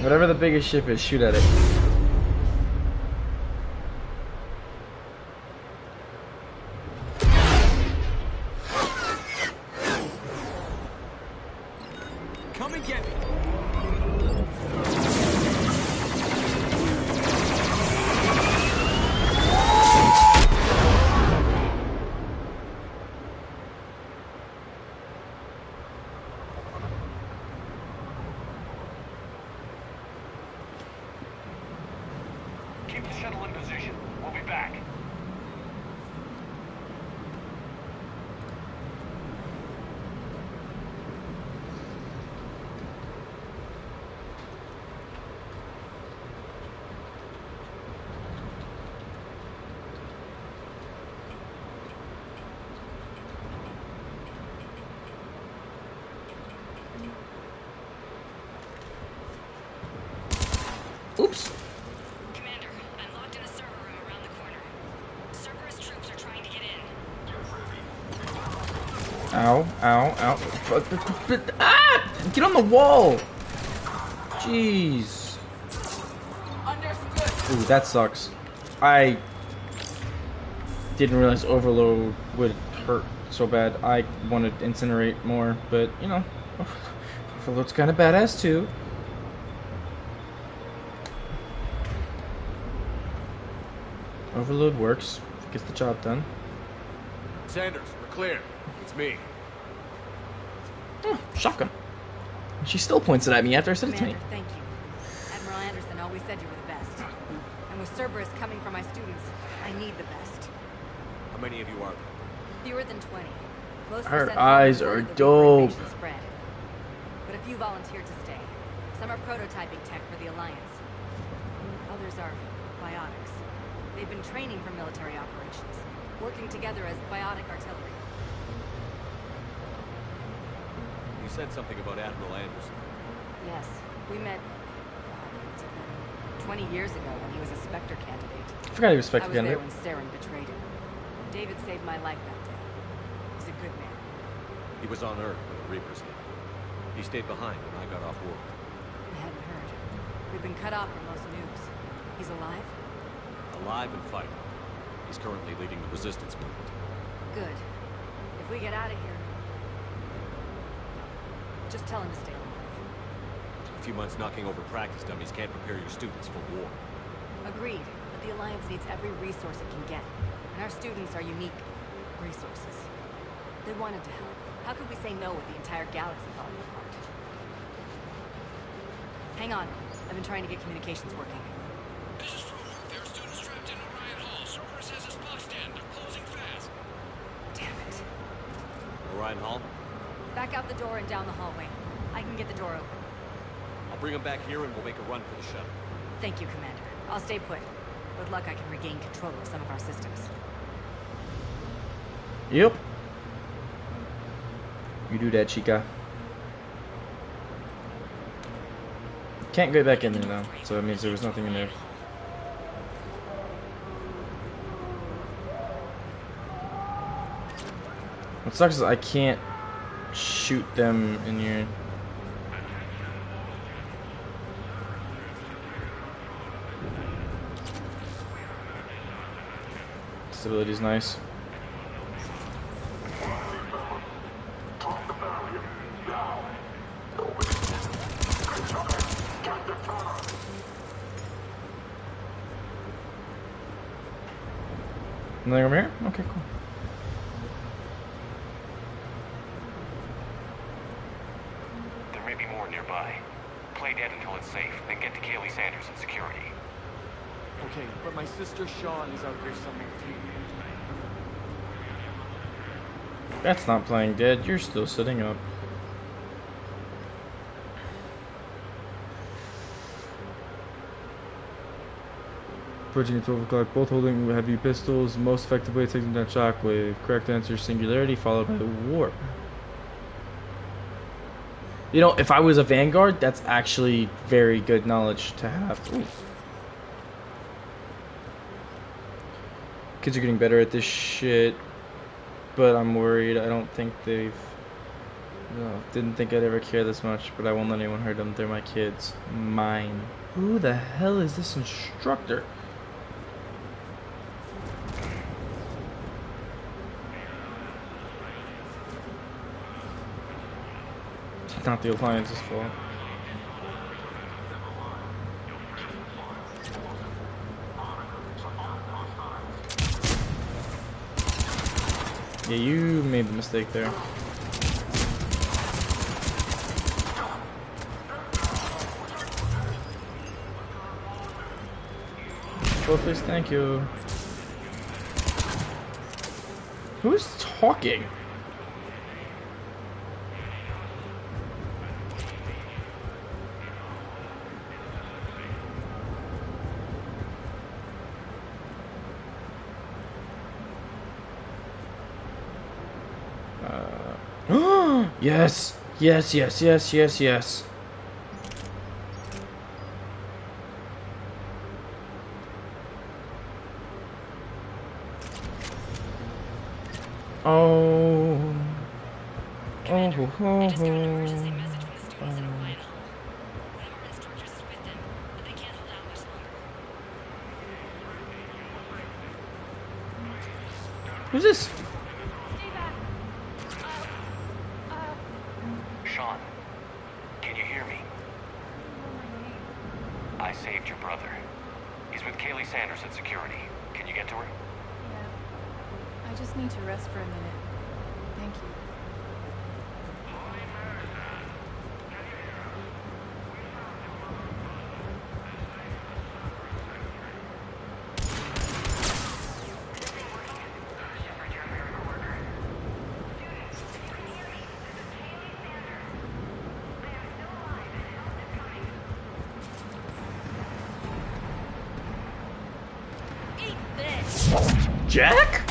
Whatever the biggest ship is, shoot at it. Come and get me. Keep the shuttle in position. We'll be back. Oops. Commander, I'm locked in a server room around the corner. Cerberus troops are trying to get in. Ow, ow, ow. Ah! Get on the wall! Jeez. Understood. Ooh, that sucks. I didn't realize overload would hurt so bad. I wanted to incinerate more, but you know, overload's kind of badass too. Overload works, gets the job done. Sanders, we're clear. It's me. Oh, shotgun. She still points it at me after I said it to me. Commander, thank you. Admiral Anderson always said you were the best. And with Cerberus coming for my students, I need the best. How many of you are there? Fewer than 20. Close Her percentage eyes reported are the Reaper dope. invasion spread. But a few volunteered to stay. Some are prototyping tech for the Alliance. Others are biotics. They've been training for military operations, working together as biotic artillery. You said something about Admiral Anderson. Yes, we met, what's it been, 20 years ago when he was a Spectre candidate. I forgot he was Spectre I was there candidate. when Saren betrayed him. David saved my life that day. He's a good man. He was on Earth when the Reapers hit. He stayed behind when I got off work. I hadn't heard. We've been cut off from most news. He's alive? Alive and fighting. He's currently leading the resistance movement. Good. If we get out of here, just tell him to stay alive. A few months knocking over practice dummies can't prepare your students for war. Agreed, but the Alliance needs every resource it can get. And our students are unique resources. They wanted to help. How could we say no with the entire galaxy falling apart? Hang on. I've been trying to get communications working. This is Rumor. There are students trapped in Orion Hall. Cerberus has us boxed in. They're closing fast. Damn it. Orion Hall? Back out the door and down the hallway. I can get the door open. I'll bring them back here and we'll make a run for the shuttle. Thank you, Commander. I'll stay put. With luck, I can regain control of some of our systems. Yep. You do that, Chica. Can't go back in there now, so that means there was nothing in there. What sucks is I can't shoot them in here. Stability's nice. Nothing over here? Okay, cool. There may be more nearby. Play dead until it's safe, then get to Kaylee Sanders and security. Okay, but my sister Sean is out there somewhere too. That's not playing dead. You're still sitting up. Approaching at 12 o'clock, both holding heavy pistols. Most effective way to take them down shockwave. Correct answer, singularity, followed by warp. You know, if I was a Vanguard, that's actually very good knowledge to have. Ooh. Kids are getting better at this shit, but I'm worried. I don't think they've... No, didn't think I'd ever care this much, but I won't let anyone hurt them. They're my kids. Mine. Who the hell is this instructor? It's not the Alliance's fault. Yeah, you made the mistake there. Oh, please, thank you. Who's talking? Yes, yes, yes, yes, yes, yes. Oh. Commander, I just got an Oh. emergency message from the students in Orion Hall. One of our instructors is with them, but they can't hold out much longer. Who's this? Sean, can you hear me? I saved your brother. He's with Kaylee Sanders at security. Can you get to her? I just need to rest for a minute. Thank you. Jack?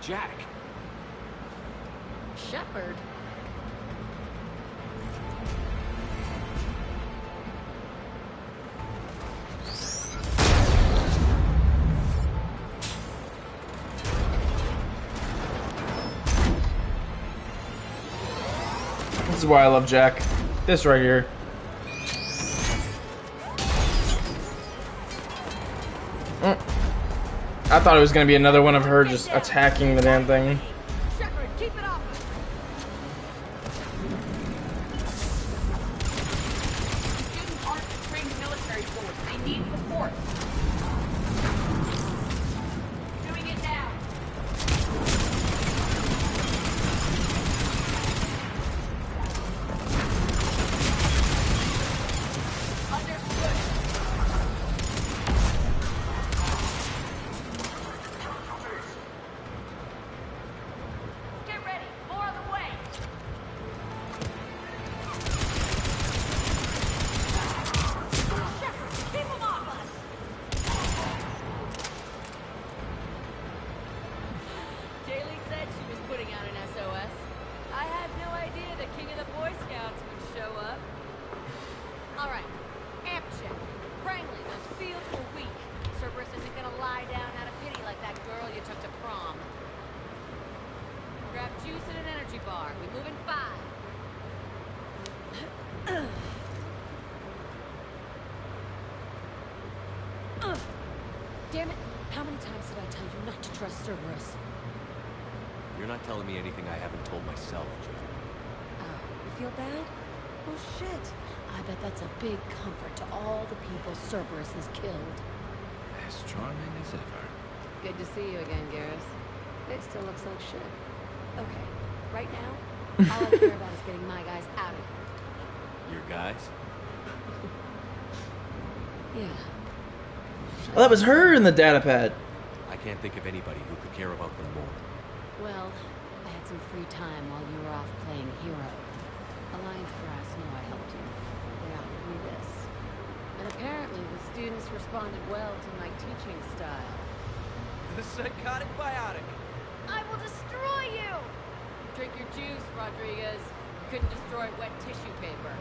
Jack? Shepard? This is why I love Jack. This right here. I thought it was gonna be another one of her just attacking the damn thing. Shepard, keep it off us! Students aren't a trained military force. They need support. Doing it now. Understood. Get ready. More on the way. Shepard, keep them off us. Kaylee said she was putting out an SOS. I had no idea the king of the Boy Scouts would show up. All right, amp check. Wrangly, those fields were weak. Cerberus isn't gonna lie down out of pity like that girl you took to prom. Grab juice and an energy bar. We move in 5. Damn it! How many times did I tell you not to trust Cerberus? You're not telling me anything I haven't told myself, Jill. Oh, you feel bad? Oh shit! I bet that's a big comfort to all the people Cerberus has killed. As charming as ever. Good to see you again, Garrus. It still looks like shit. Okay, right now, all I care about is getting my guys out of here. Your guys? Yeah. Oh, that was her in the data pad. I can't think of anybody who could care about them more. Well, I had some free time while you were off playing hero. Alliance Brass knew I helped you. They offered me this. And apparently the students responded well to my teaching style. The psychotic biotic. I will destroy you! Drink your juice, Rodriguez. You couldn't destroy wet tissue paper.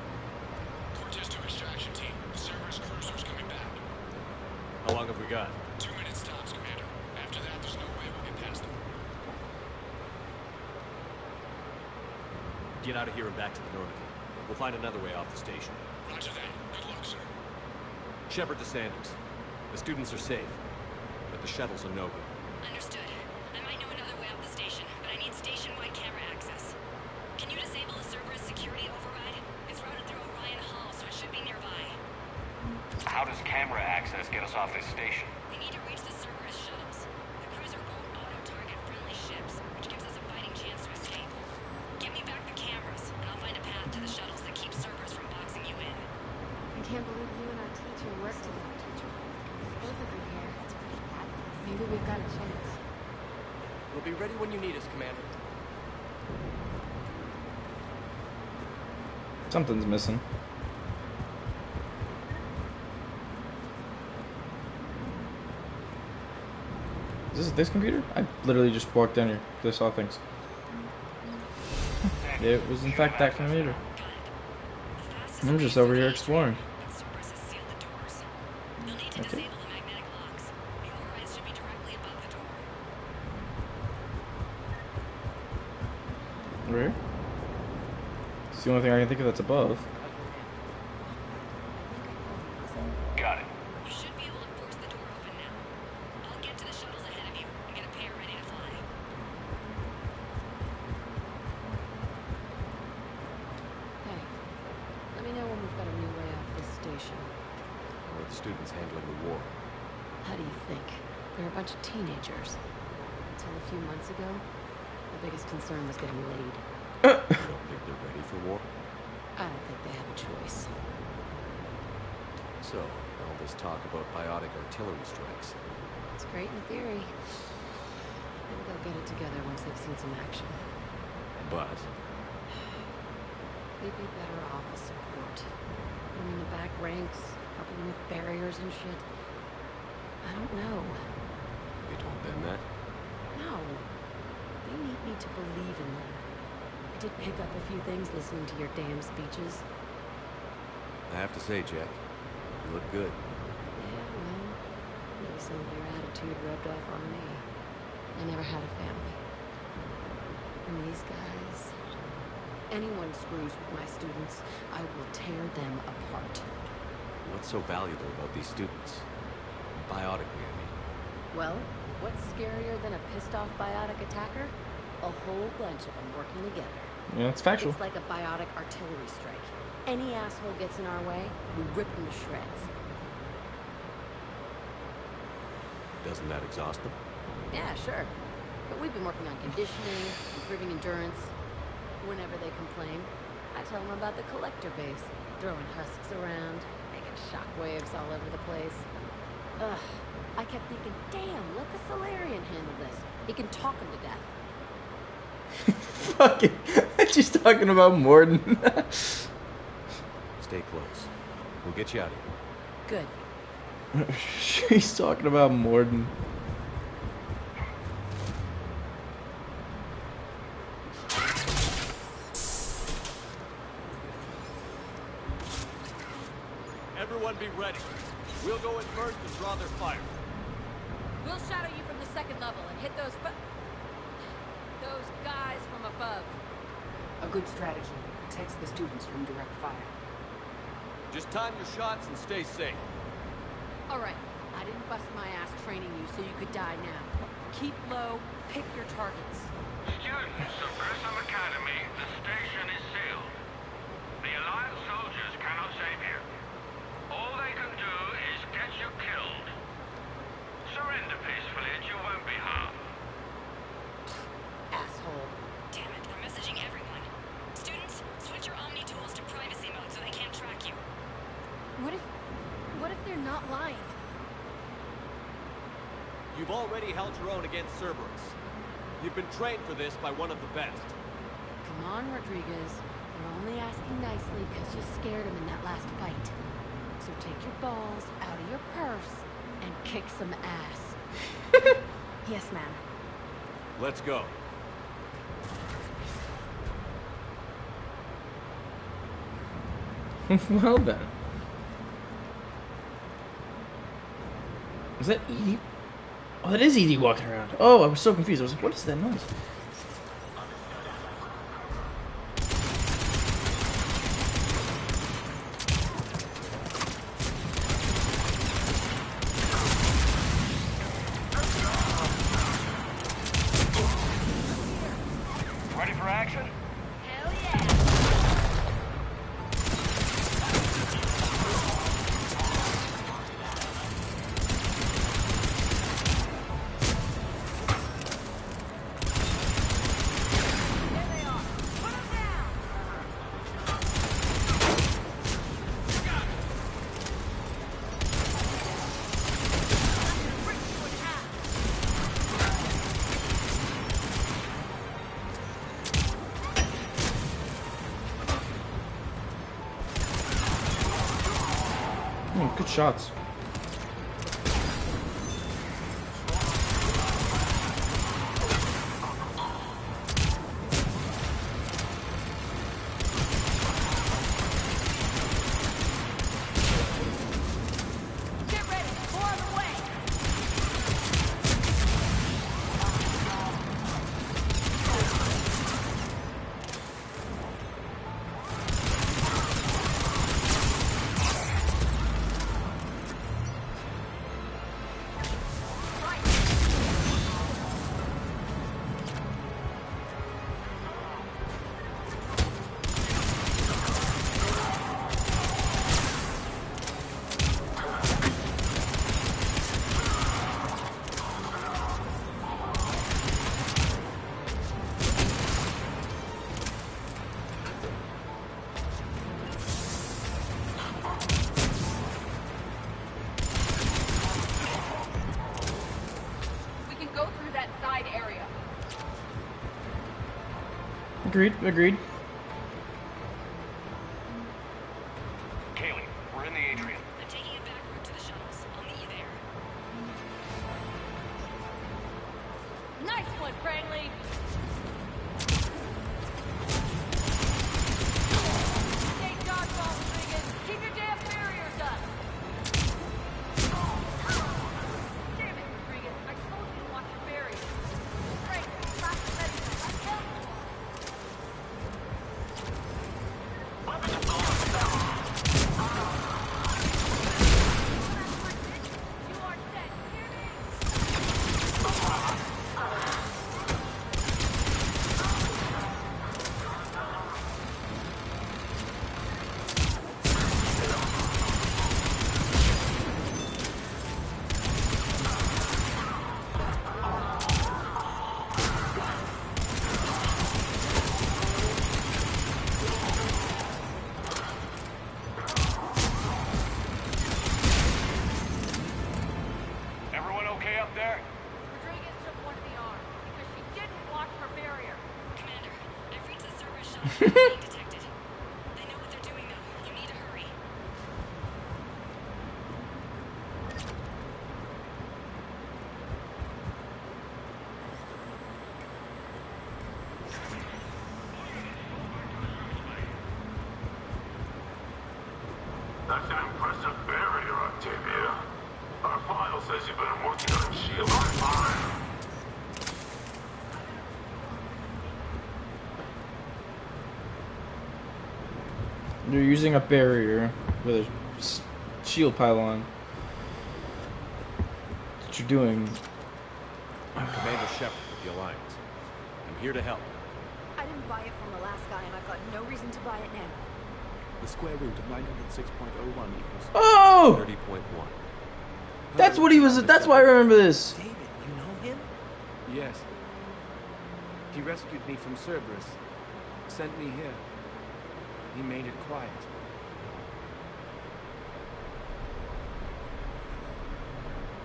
Cortez to extraction team. The Cerberus cruiser's coming back. How long have we got? 2 minutes tops, Commander. After that, there's no way we'll get past them. Get out of here and back to the Normandy. We'll find another way off the station. Roger that. Good luck, sir. Shepard to Sanders. The students are safe, but the shuttles are no good. Understood. I might know another way off the station, but I need station-wide camera access. Can you disable the Cerberus security override? It's routed through Orion Hall, so it should be nearby. How does camera access get us off this station? We need to reach the Cerberus shuttles. The cruiser won't auto-target friendly ships, which gives us a fighting chance to escape. Give me back the cameras, and I'll find a path to the shuttles that keep Cerberus from boxing you in. I can't believe you and our teacher work together. Both of you here. Maybe we've got a chance. We'll be ready when you need us, Commander. Something's missing. Is this computer? I literally just walked down here. Just saw things. It was in fact that computer. I'm just over here exploring. Okay. Where? It's the only thing I can think of that's above. Got it. You should be able to force the door open now. I'll get to the shuttles ahead of you and get a pair ready to fly. Hey, let me know when we've got a new way off this station. How are the students handling the war? How do you think? They're a bunch of teenagers. Until a few months ago, the biggest concern was getting laid. You don't think they're ready for war? I don't think they have a choice. So, all this talk about biotic artillery strikes. It's great in theory. Maybe they'll get it together once they've seen some action. But They'd be better off as support. Put them in the back ranks, help them with barriers and shit. I don't know. you told them that? No. They need me to believe in them. I did pick up a few things listening to your damn speeches. I have to say, Jack, you look good. Yeah, well, maybe some of your attitude rubbed off on me. I never had a family. And these guys... Anyone screws with my students, I will tear them apart. What's so valuable about these students? Biotically, I mean. Well, what's scarier than a pissed-off biotic attacker? A whole bunch of them working together. Yeah, it's factual. It's like a biotic artillery strike. Any asshole gets in our way, we rip him to shreds. Doesn't that exhaust them? Yeah, sure. But we've been working on conditioning, improving endurance. Whenever they complain, I tell them about the collector base, throwing husks around, making shockwaves all over the place. Ugh, I kept thinking, damn, let the Solarian handle this. He can talk him to death. Fucking, she's talking about Morden. Stay close. We'll get you out of here. Good. She's talking about Morden. Everyone be ready. We'll go in first and draw their fire. We'll shadow you from the second level and hit those guys from above. A good strategy. Protects the students from direct fire. Just time your shots and stay safe. All right. I didn't bust my ass training you so you could die now. Keep low, pick your targets. Students of Grissom Academy, the station is sealed. The Alliance soldiers cannot save you. All they can do is get you killed. Surrender peacefully and you won't be harmed. Asshole. Damn it, we're messaging everyone. Students, switch your Omni tools to privacy mode so they can't track you. What if they're not lying? You've already held your own against Cerberus. You've been trained for this by one of the best. Come on, Rodriguez. They're only asking nicely because you scared them in that last fight. So take your balls out of your purse and kick some ass. Yes, ma'am. Let's go. Well then. Is that Edie? Oh, that is Edie walking around. Oh, I was so confused. I was like, what is that noise? Ready for action? Hell yeah! Good shots. Get ready, more on the way. Agreed. Kaylee, we're in the atrium. I'm taking a back route to the shuttles. I'll meet you there. Nice one, Cranley! Stay dodgeball, Rodriguez! Keep your damn barriers up! Damn it, Rodriguez! I told you to watch your barriers! Frank, stop the medical! I tell you! You are dead! Hear me? Everyone okay up there? Rodriguez took one in the arm because she didn't watch her barrier. Commander, I've reached the Cerberus shuttle being detected. They know what they're doing, though. You need to hurry. That's an impressive barrier, Octavia. Our file says you've been working on shield on fire. They're using a barrier with a shield pylon. What you're doing? I'm Commander Shepard with the Alliance. I'm here to help. I didn't buy it from the last guy, and I've got no reason to buy it now. The square root of 906.01 equals... Oh! 30.1. That's what he was. That's why I remember this. David, you know him? Yes. He rescued me from Cerberus. Sent me here. He made it quiet.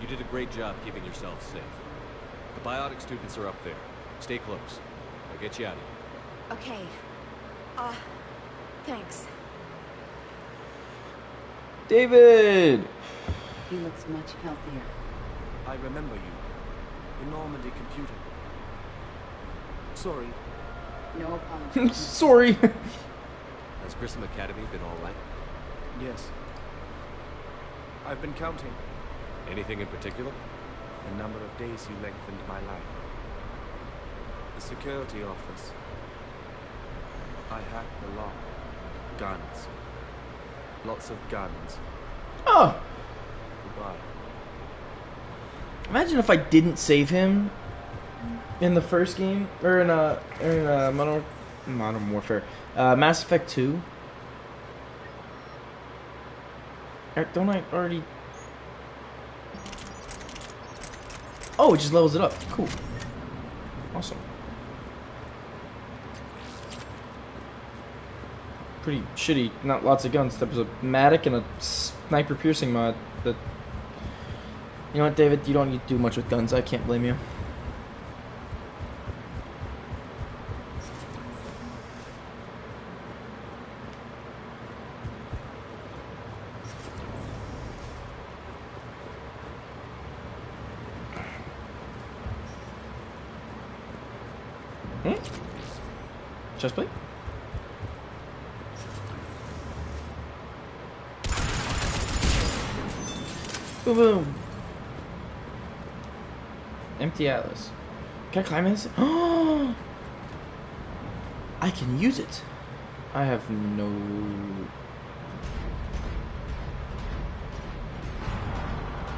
You did a great job keeping yourself safe. The biotic students are up there. Stay close. I'll get you out of here. Okay. Thanks. David! He looks much healthier. I remember you. The Normandy computer. Sorry. No apologies. Sorry. Has Grissom Academy been all right? Yes. I've been counting. Anything in particular? The number of days you lengthened my life. The security office. I hacked the lock. Guns. Lots of guns. Oh! Goodbye. Imagine if I didn't save him in the first game, or in Modern Warfare, Mass Effect 2. Don't I already? Oh, it just levels it up. Cool. Awesome. Pretty shitty, not lots of guns. There was a Matic and a sniper piercing mod. That, you know what, David? You don't need to do much with guns. I can't blame you. Chest plate? Boom boom. Empty atlas. Can I climb this? Oh! I can use it. I have no.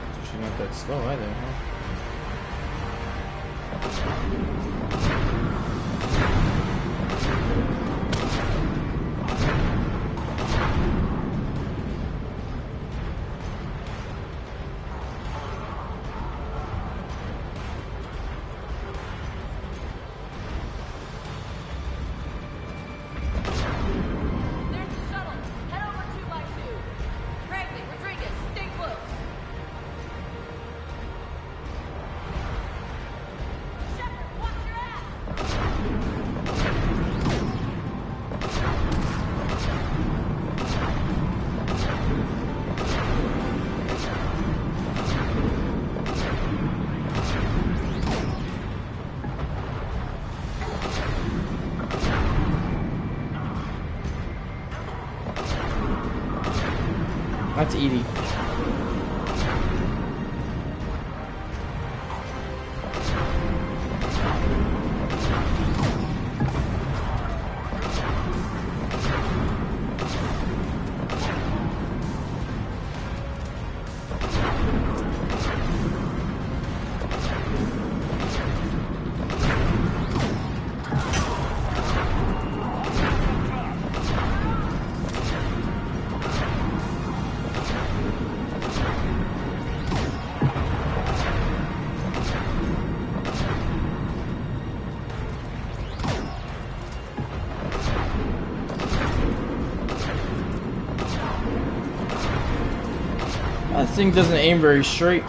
It's actually not that slow either, huh? That's Edie. That thing doesn't aim very straight.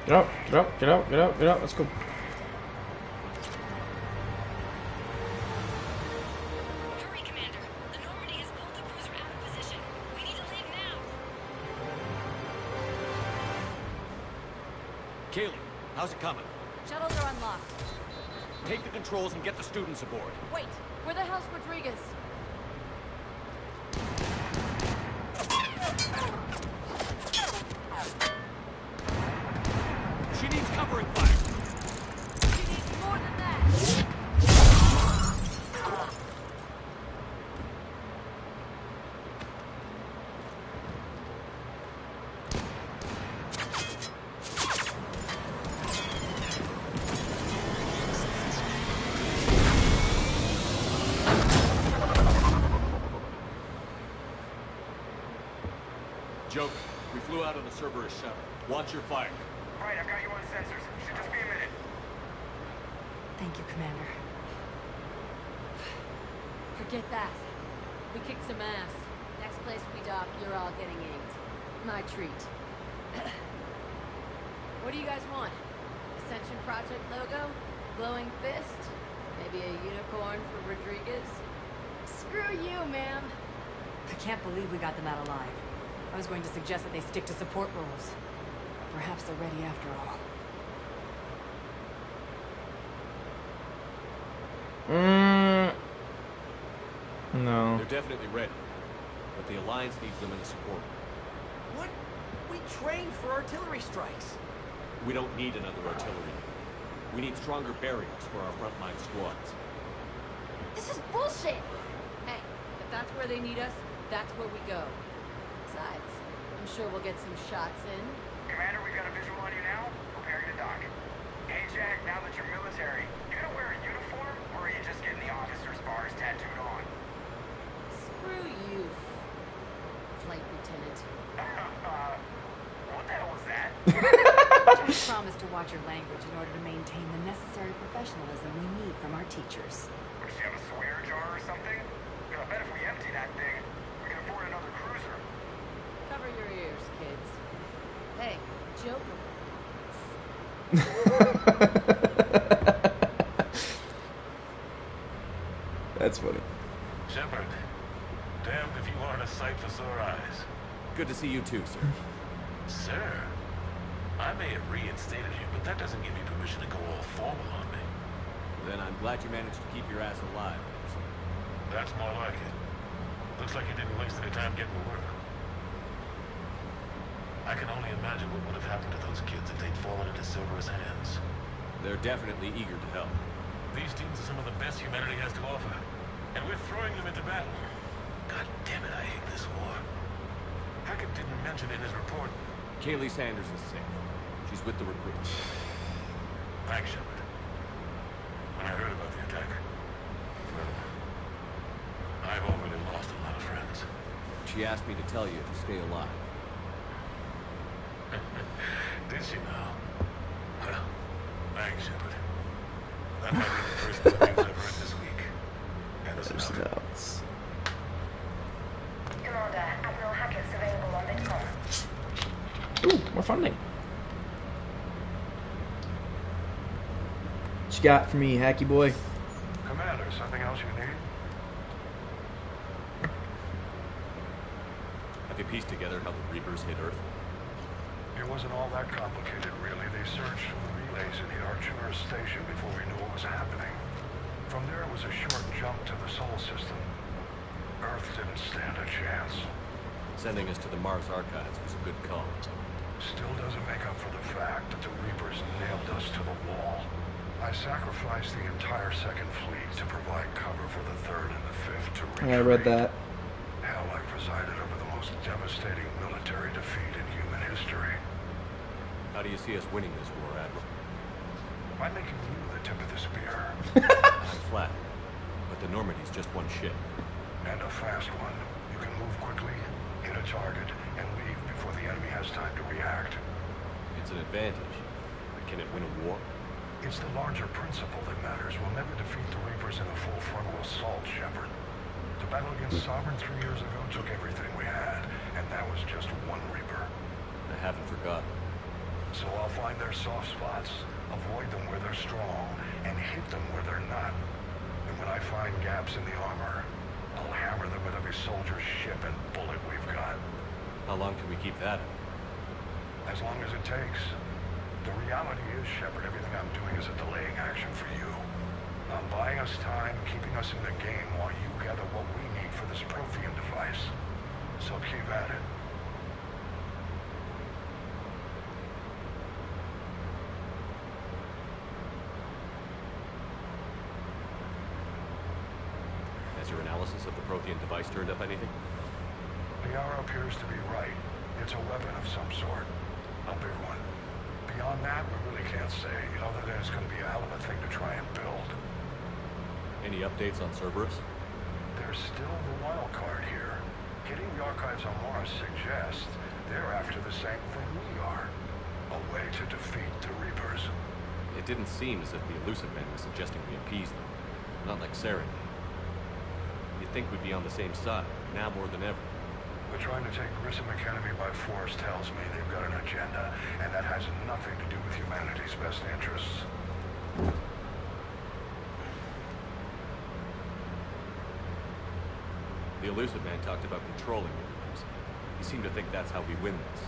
Get out, get out, get out, get out, get out, let's go. Hurry, Commander. The Normandy has pulled the cruiser out of position. We need to leave now. Kaylee, how's it coming? Shuttles are unlocked. Take the controls and get the students aboard. Wait, where the hell's Rodriguez? She needs covering fire. She needs more than that. Joker, we flew out on the Cerberus shuttle. Watch your fire. Right, I've got you on sensors. Should just be a minute. Thank you, Commander. Forget that. We kicked some ass. Next place we dock, you're all getting inked. My treat. What do you guys want? Ascension Project logo? Glowing fist? Maybe a unicorn for Rodriguez? Screw you, ma'am. I can't believe we got them out alive. I was going to suggest that they stick to support roles. But perhaps they're ready after all. No. They're definitely ready. But the Alliance needs them in a support. What? We trained for artillery strikes. We don't need another artillery. We need stronger barriers for our frontline squads. This is bullshit! Hey, if that's where they need us, that's where we go. Besides, I'm sure we'll get some shots in. Commander, we've got a visual on you now. Preparing to dock. Hey, Jack, now that you're military, you gonna wear a uniform, or are you just getting the officer's bars tattooed on? Screw you, Flight Lieutenant. What the hell was that? Just promise to watch your language in order to maintain the necessary professionalism we need from our teachers. Would you have a swear jar or something? I bet if we empty that thing, we can afford another cruiser. Cover your ears, kids. Hey, Joker. That's funny. Shepard, damned if you aren't a sight for sore eyes. Good to see you too, sir. Sir, I may have reinstated you, but that doesn't give you permission to go all formal on me. Then I'm glad you managed to keep your ass alive. That's more like it. Looks like you didn't waste any time getting to work. I can only imagine what would have happened to those kids if they'd fallen into Cerberus' hands. They're definitely eager to help. These teams are some of the best humanity has to offer, and we're throwing them into battle. God damn it, I hate this war. Hackett didn't mention in his report. Kaylee Sanders is safe. She's with the recruits. Thanks, Shepard. When I heard about the attack, well, she asked me to tell you to stay alive. Did she now? Well, thanks, Shepard. That might be the first good news I've heard this week. And it's enough. Commander, Admiral Hackett's available on Midcom. Ooh, more funding. What you got for me, Hacky boy? Commander, something else you need? Have you pieced together how the Reapers hit Earth? It wasn't all that complicated, really. They searched for the relays in the Archivers station before we knew what was happening. From there, it was a short jump to the Sol system. Earth didn't stand a chance. Sending us to the Mars Archives was a good call. Still doesn't make up for the fact that the Reapers nailed us to the wall. I sacrificed the entire Second Fleet to provide cover for the Third and the Fifth to retreat. I read that. Hell, I presided over the most devastating military defeat in human history. How do you see us winning this war, Admiral? By making you the tip of the spear. I'm flat, but the Normandy's just one ship. And a fast one. You can move quickly, hit a target, and leave before the enemy has time to react. It's an advantage, but can it win a war? It's the larger principle that matters. We'll never defeat the Reapers in a full frontal assault, Shepard. The battle against Sovereign 3 years ago took everything we had, and that was just one Reaper. I haven't forgotten. So I'll find their soft spots, avoid them where they're strong, and hit them where they're not. And when I find gaps in the armor, I'll hammer them with every soldier, ship, and bullet we've got. How long can we keep that up? As long as it takes. The reality is, Shepard, everything I'm doing is a delaying action for you. I'm buying us time, keeping us in the game while you gather what we need for this Prothean device. So keep at it. Has your analysis of the Prothean device turned up anything? The arrow appears to be right. It's a weapon of some sort. A big one. Beyond that, we really can't say, other than it's going to be a hell of a thing to try and build. Any updates on Cerberus? There's still the wild card here. Hitting the archives on Mars suggests they're after the same thing we are. A way to defeat the Reapers. It didn't seem as if the Illusive Man was suggesting we appease them. Not like Saren. You'd think we'd be on the same side, now more than ever. But trying to take Grissom Academy by force tells me they've got an agenda, and that has nothing to do with humanity's best interests. The Illusive Man talked about controlling the Reapers. He seemed to think that's how we win this.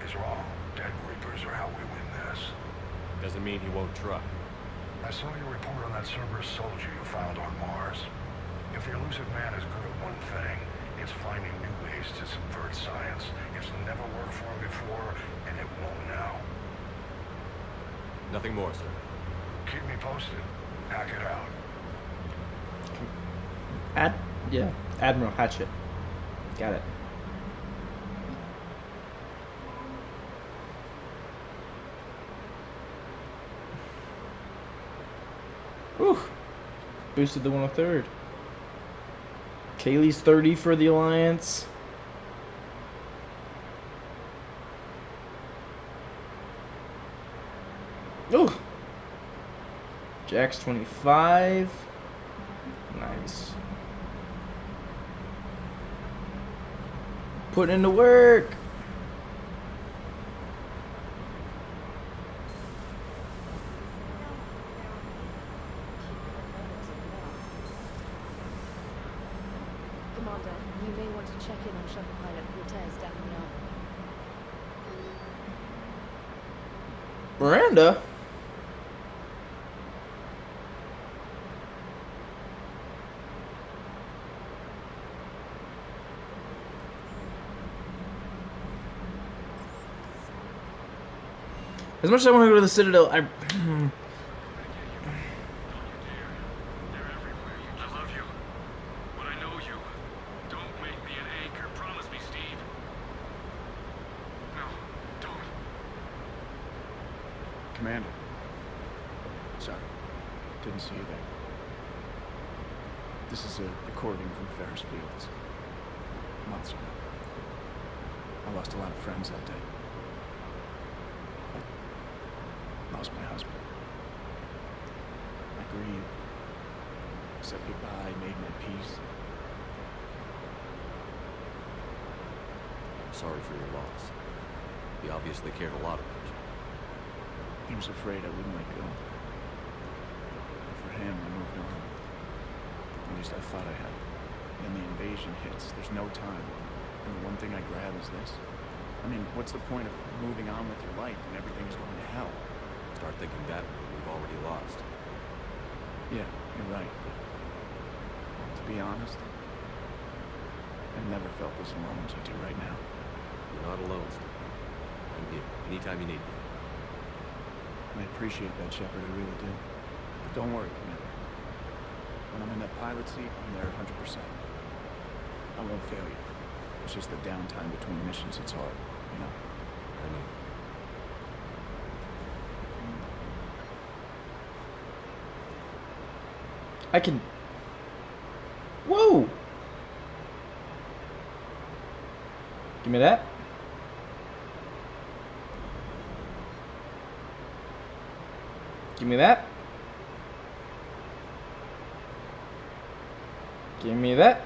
He's wrong. Dead Reapers are how we win this. Doesn't mean he won't try. I saw your report on that Cerberus soldier you found on Mars. If the Illusive Man is good at one thing, it's finding new ways to subvert science. It's never worked for him before, and it won't now. Nothing more, sir. Keep me posted. Hack it out. Yeah, Admiral Hatchet. Got it. Whew. Boosted the 103rd. Kaylee's 30 for the Alliance. Ooh. Jack's 25. Nice. Putting in the work. Commander, you may want to check in on Shuttle Pilot Cortez down in the armor. Miranda? As much as I want to go to the Citadel, I... Commander. Sorry. see you there. This is a recording from Ferris Fields. months ago. I lost a lot of friends that day. I lost my husband. I grieved, said goodbye, made my peace. I'm sorry for your loss. He obviously cared a lot about you. He was afraid I wouldn't let go. But for him, I moved on. At least I thought I had. Then the invasion hits. There's no time. And the one thing I grab is this. I mean, what's the point of moving on with your life when everything's going to hell? Start thinking that way. We've already lost. Yeah, you're right. But to be honest, I've never felt this alone as I do right now. You're not alone, Steve. I'm here. Anytime you need me. I appreciate that, Shepard. I really do. But don't worry, man. When I'm in that pilot seat, I'm there 100%. I won't fail you. It's just the downtime between missions that's hard, you know? I know. I can... Whoa! Give me that. Give me that. Give me that.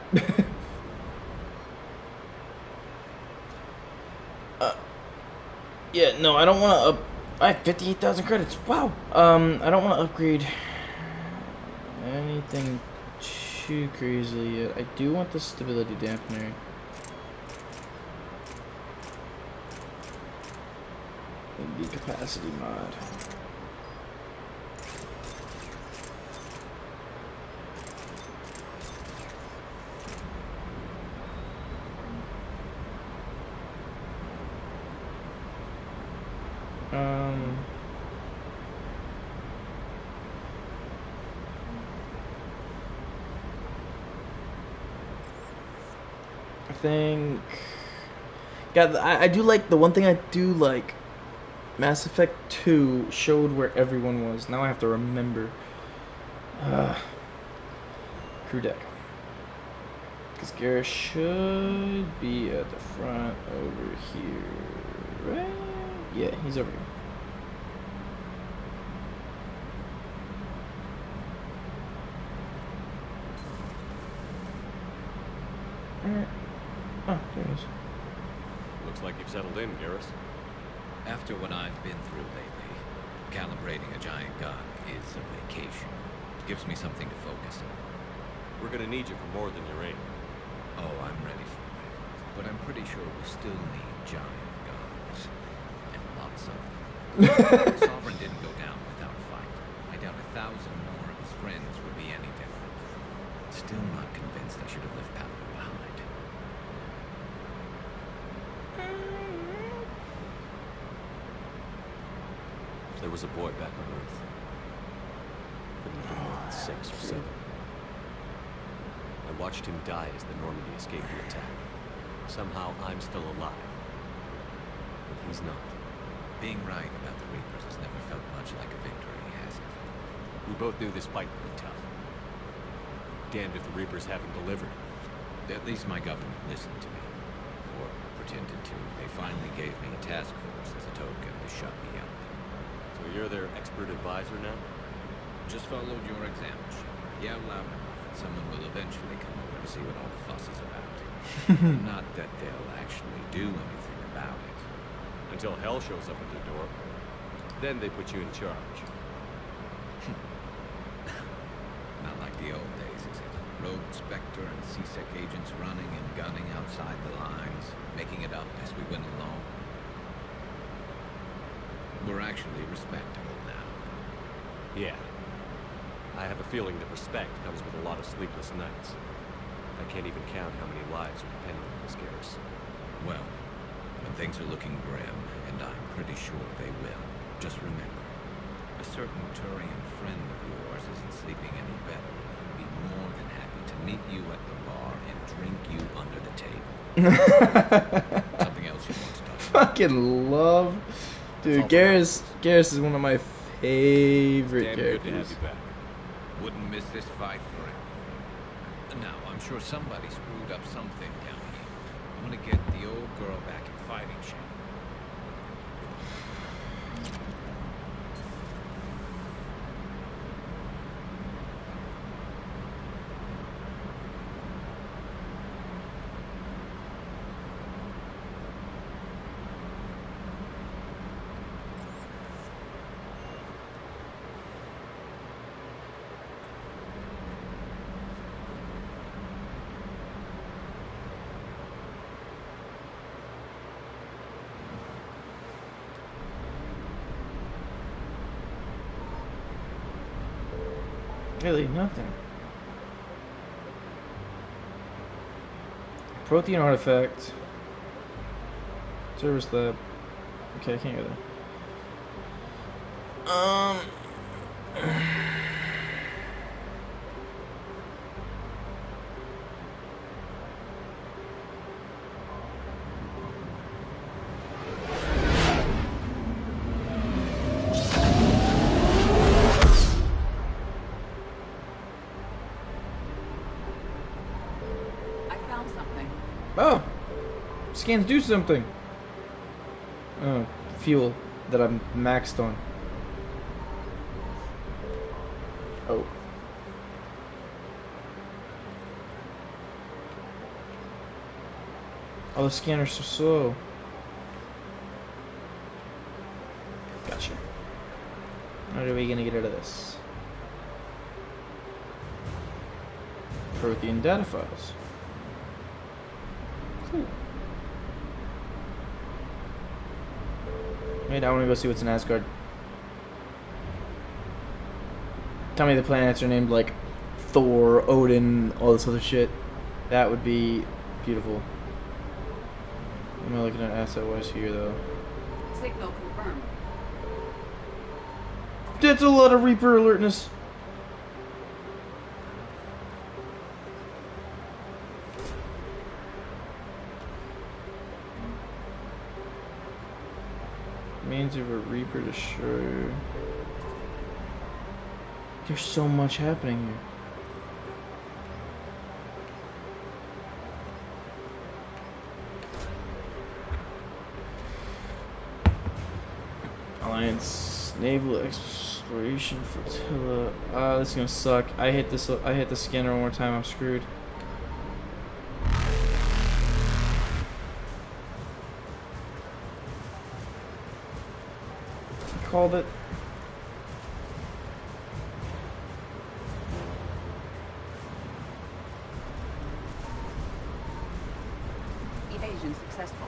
Yeah, no, I don't want to up... I have 58,000 credits. Wow. I don't want to upgrade anything too crazy yet. I do want the stability dampener. And the capacity mod. I think... Yeah, I do like... The one thing I do like... Mass Effect 2 showed where everyone was. Now I have to remember. Crew deck. Because Garrus should be at the front over here. Right? Yeah, he's over here. Alright. Oh, there it is. Looks like you've settled in, Garrus. After what I've been through lately, calibrating a giant gun is a vacation. It gives me something to focus on. We're gonna need you for more than your aim. Oh, I'm ready for it. But I'm pretty sure we still need giant guns. And lots of them. Sovereign didn't go down without a fight. I doubt 1,000 more of his friends would be any different. Still not convinced I should have left Paladin behind. There was a boy back on Earth. Couldn't have been more than 6 or 7. I watched him die as the Normandy escaped the attack. Somehow I'm still alive. But he's not. Being right about the Reapers has never felt much like a victory, has it? We both knew this fight would be tough. Damned if the Reapers haven't delivered. At least my government listened to me. Or pretended to. They finally gave me a task force as a token to shut me up. So you're their expert advisor now? Just followed your example. Yell loud enough and someone will eventually come over to see what all the fuss is about. Not that they'll actually do anything about it. Until hell shows up at the door. Then they put you in charge. Not like the old days, is it? Rogue Spectre and C-Sec agents running and gunning outside the lines, making it up as we went along. We're actually respectable now. Yeah. I have a feeling that respect comes with a lot of sleepless nights. I can't even count how many lives are dependent on this, Garrus. Well, when things are looking grim, and I'm pretty sure they will, just remember, a certain Turian friend of yours isn't sleeping any better. He'd be more than happy to meet you at the bar and drink you under the table. Something else you want to talk about? Fucking love... Dude, Garrus is one of my favorite characters. Good to have you back. Wouldn't miss this fight for anything. Now, I'm sure somebody screwed up something down here. I want to get the old girl back in fighting shape. Really, nothing. Prothean artifact. Service lab. Okay, I can't go there. Oh! Scans do something! Oh, fuel that I'm maxed on. Oh. Oh, the scanner's so slow. Gotcha. How are we gonna get out of this? Prothean data files. Cool. Wait, I want to go see what's in Asgard. Tell me the planets are named like Thor, Odin, all this other shit. That would be beautiful. Am I looking at asset-wise here, though? Signal confirmed. That's a lot of Reaper alertness. Means of a Reaper Destroyer. There's so much happening here. Alliance Naval Exploration Flotilla. This is gonna suck. I hit the scanner one more time, I'm screwed. Called it. Evasion successful.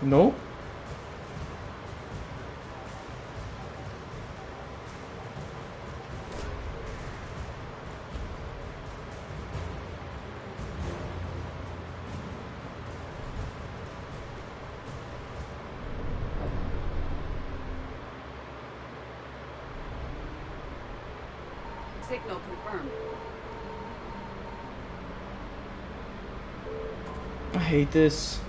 No. Signal confirmed. I hate this.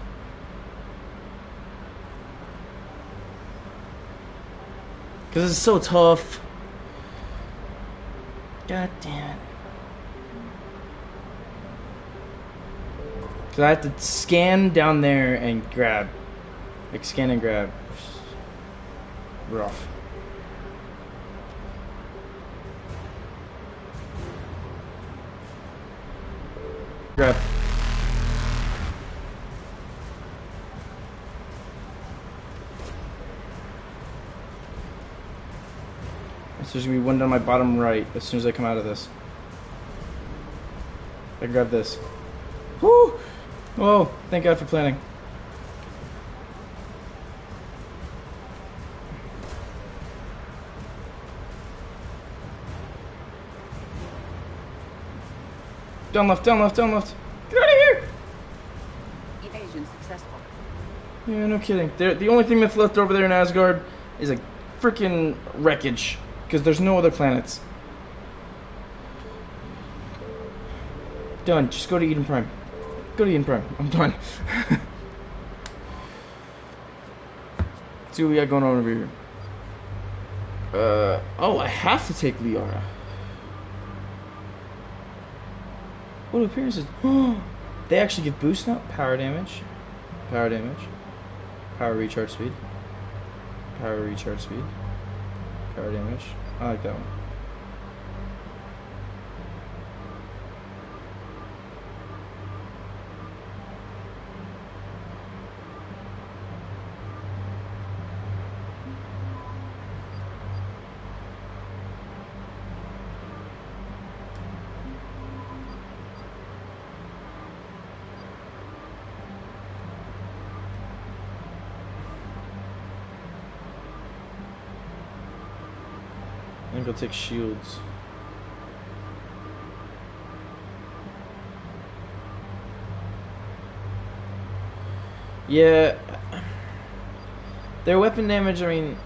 Because it's so tough. God damn it. Because I have to scan down there and grab. Like, scan and grab. Rough. Grab. So there's gonna be one down my bottom right as soon as I come out of this. I grab this. Woo! Oh, thank God for planning. Down left, down left, down left. Get out of here! Evasion successful. Yeah, no kidding. The only thing that's left over there in Asgard is a freaking wreckage. Because there's no other planets. Done. Just go to Eden Prime. Go to Eden Prime. I'm done. See what we got going on over here. Oh, I have to take Liara. What appearances? They actually give boost now. Power damage. Power damage. Power recharge speed. Power recharge speed. Power damage. I like that one. I think I'll take shields. Yeah. Their weapon damage, I mean...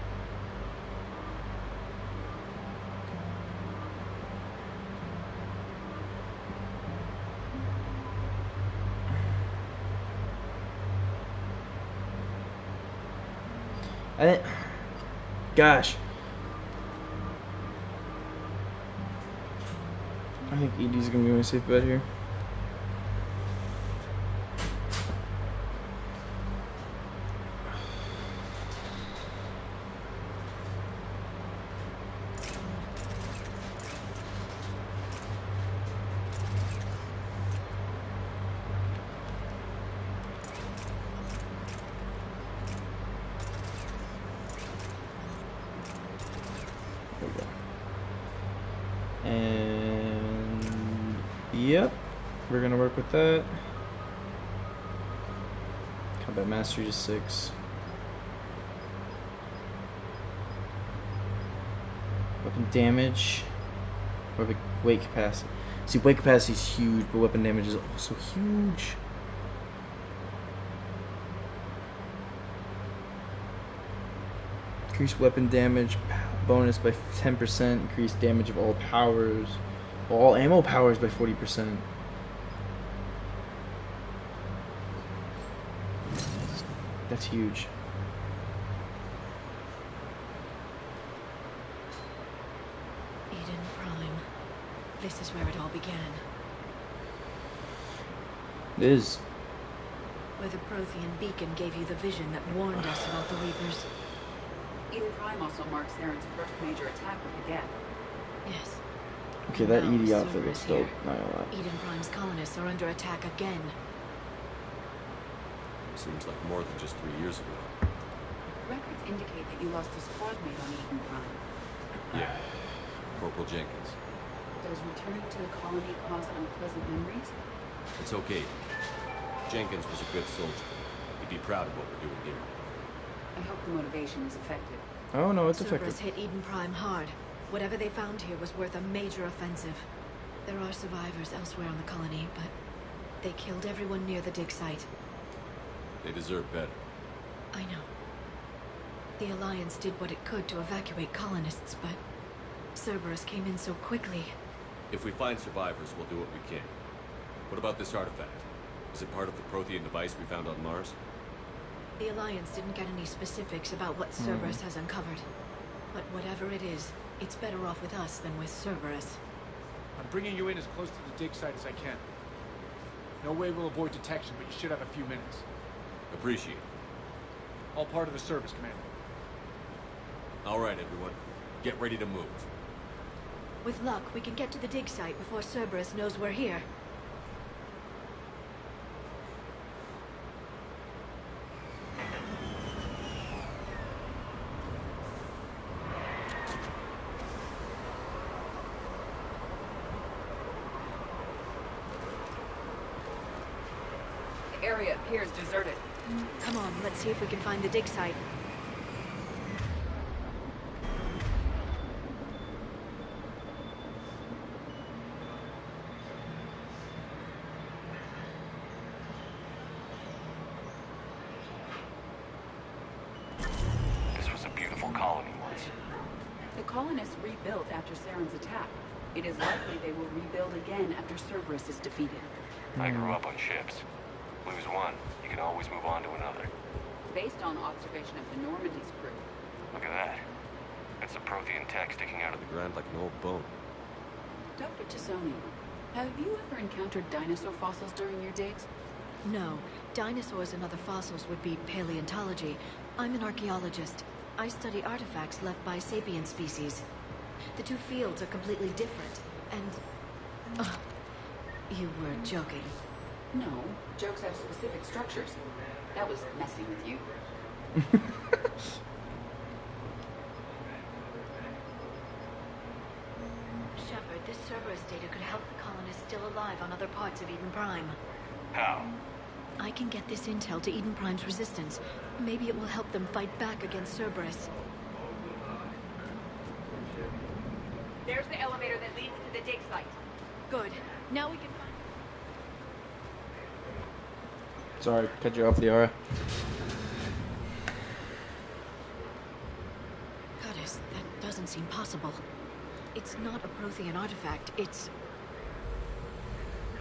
Gosh. I think ED's gonna be my safe bet here. There we go. And yep, we're gonna work with that. Combat mastery to 6. Weapon damage. Weapon weight capacity. See, weight capacity is huge, but weapon damage is also huge. Increase weapon damage bonus by 10%. Increase damage of all powers. All ammo powers by 40%. That's huge. Eden Prime. This is where it all began. It is. Where the Prothean beacon gave you the vision that warned us about the Reapers. Eden Prime also marks Theron's first major attack with the Geth. Yes. Okay, that Now ED outfit Cerberus looks dope. here. Not gonna lie. Eden Prime's colonists are under attack again. Seems like more than just 3 years ago. Records indicate that you lost a squad mate on Eden Prime. Yeah. Corporal Jenkins. Does returning to the colony cause unpleasant memories? It's okay. Jenkins was a good soldier. He'd be proud of what we're doing here. I hope the motivation is effective. Oh no, it's Cerberus effective. hit Eden Prime hard. Whatever they found here was worth a major offensive. There are survivors elsewhere on the colony, but they killed everyone near the dig site. They deserve better. I know. The Alliance did what it could to evacuate colonists, but Cerberus came in so quickly. If we find survivors, we'll do what we can. What about this artifact? Is it part of the Prothean device we found on Mars? The Alliance didn't get any specifics about what Cerberus has uncovered. But whatever it is, it's better off with us than with Cerberus. I'm bringing you in as close to the dig site as I can. No way we'll avoid detection, but you should have a few minutes. Appreciate it. All part of the service, Commander. All right, everyone. Get ready to move. With luck, we can get to the dig site before Cerberus knows we're here. The area appears deserted. Come on, let's see if we can find the dig site. This was a beautiful colony once. The colonists rebuilt after Saren's attack. It is likely they will rebuild again after Cerberus is defeated. I grew up on ships. Lose one, you can always move on to another. Based on observation of the Normandy's crew. Look at that. A bits of Prothean tech sticking out of the ground like an old bone. Dr. Tassoni, have you ever encountered dinosaur fossils during your digs? No. Dinosaurs and other fossils would be paleontology. I'm an archaeologist. I study artifacts left by sapient species. The two fields are completely different, and... you were joking. No, jokes have specific structures. That was messing with you. Shepard, this Cerberus data could help the colonists still alive on other parts of Eden Prime. How? I can get this intel to Eden Prime's resistance. Maybe it will help them fight back against Cerberus. There's the elevator that leads to the dig site. Good. Now we can find... Sorry, cut you off, Liara. Goddess, that doesn't seem possible. It's not a Prothean artifact, it's...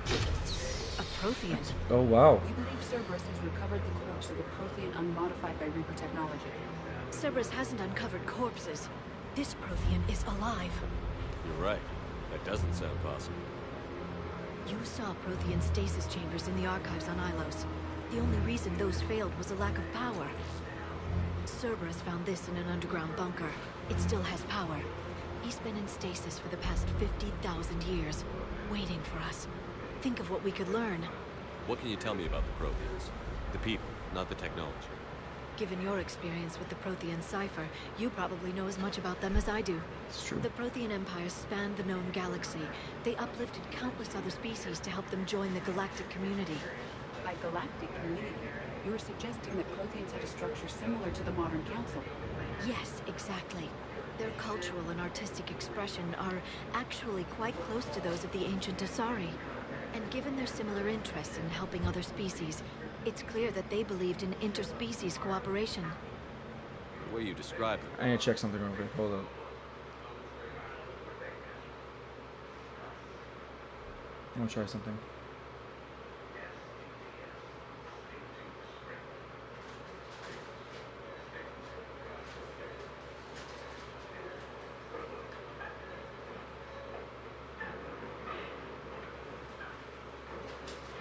a Prothean. Oh, wow. We believe Cerberus has recovered the corpse of the Prothean unmodified by Reaper technology. Cerberus hasn't uncovered corpses. This Prothean is alive. You're right. That doesn't sound possible. You saw Prothean stasis chambers in the archives on Ilos. The only reason those failed was a lack of power. Cerberus found this in an underground bunker. It still has power. He's been in stasis for the past 50,000 years, waiting for us. Think of what we could learn. What can you tell me about the Protheans? The people, not the technology. Given your experience with the Prothean cipher, you probably know as much about them as I do. It's true. The Prothean Empire spanned the known galaxy. They uplifted countless other species to help them join the galactic community. By galactic community, you're suggesting that Protheans had a structure similar to the modern council. Yes, exactly. Their cultural and artistic expression are actually quite close to those of the ancient Asari. And given their similar interests in helping other species, it's clear that they believed in interspecies cooperation. The way you describe them. I need to check something real quick. Hold up. I want to try something.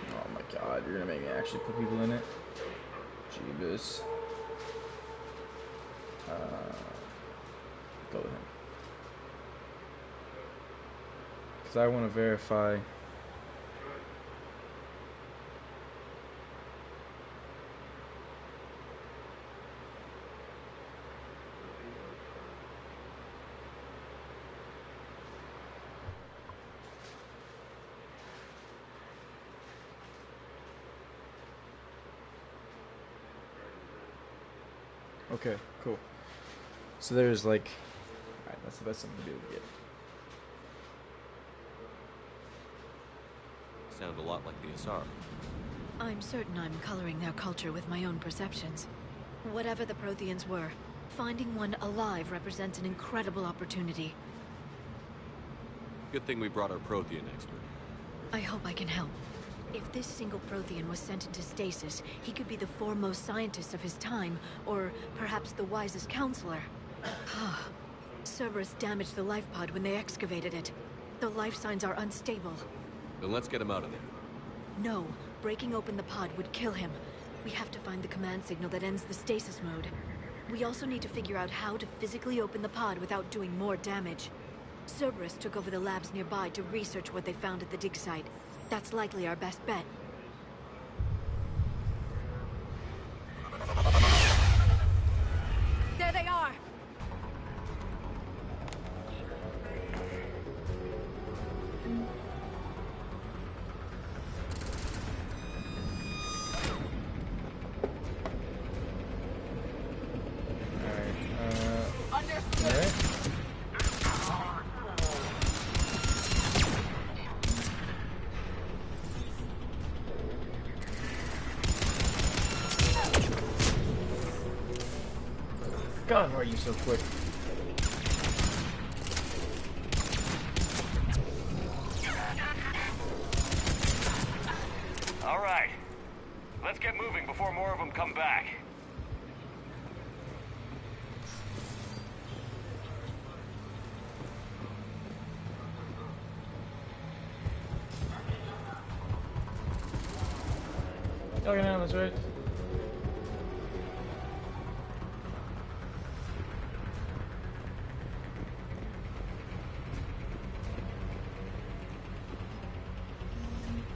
Oh my god, you're gonna make me actually put people in it? Jeebus. Go with him. Because I want to verify. Okay, cool. So there's like, alright, that's the best I'm gonna be able to get. Sound a lot like the Asari. I'm certain I'm coloring their culture with my own perceptions. Whatever the Protheans were, finding one alive represents an incredible opportunity. Good thing we brought our Prothean expert. I hope I can help. If this single Prothean was sent into stasis, he could be the foremost scientist of his time, or perhaps the wisest counselor. Cerberus damaged the life pod when they excavated it. The life signs are unstable. Then let's get him out of there. No, breaking open the pod would kill him. We have to find the command signal that ends the stasis mode. We also need to figure out how to physically open the pod without doing more damage. Cerberus took over the labs nearby to research what they found at the dig site. That's likely our best bet. There they are! God, why are you so quick? All right. Let's get moving before more of them come back. Okay, now that's right.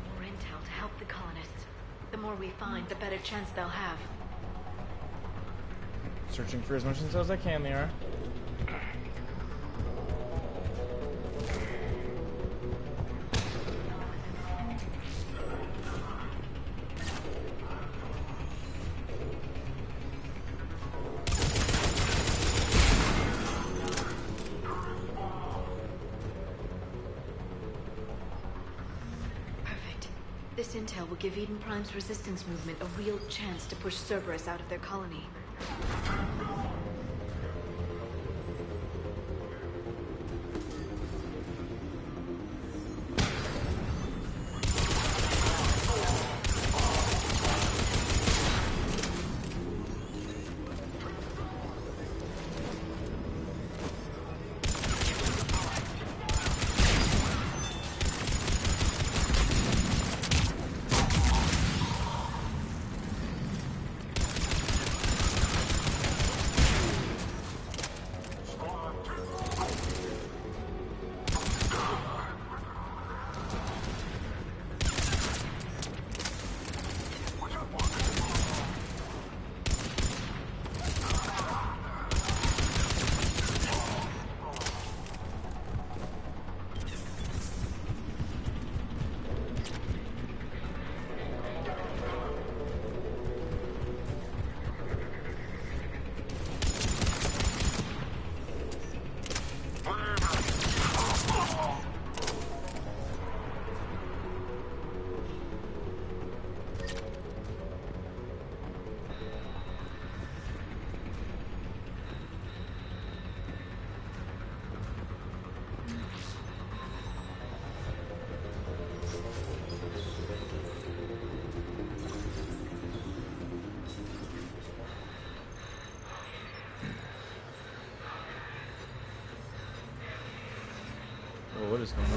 More intel to help the colonists. The more we find, the better chance they'll have. Searching for as much intel as I can, Liara. This intel will give Eden Prime's resistance movement a real chance to push Cerberus out of their colony. Oh, what is going on?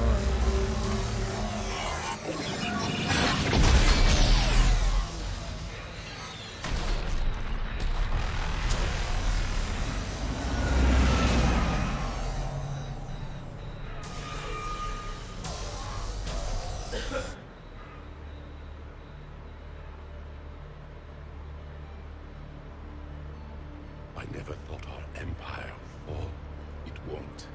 I never thought our empire would fall. It won't.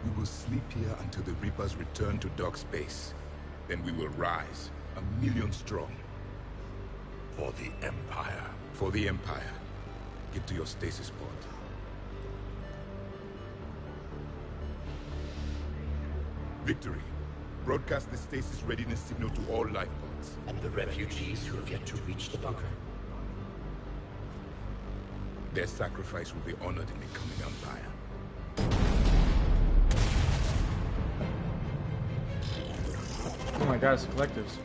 We will sleep here until the Reapers return to Dark Space. Then we will rise, 1,000,000 strong. For the Empire. For the Empire. Get to your stasis pod. Victory. Broadcast the stasis readiness signal to all life pods. And the refugees who have yet to reach the bunker. Their sacrifice will be honored in the coming Empire. Oh my god, it's the collectives.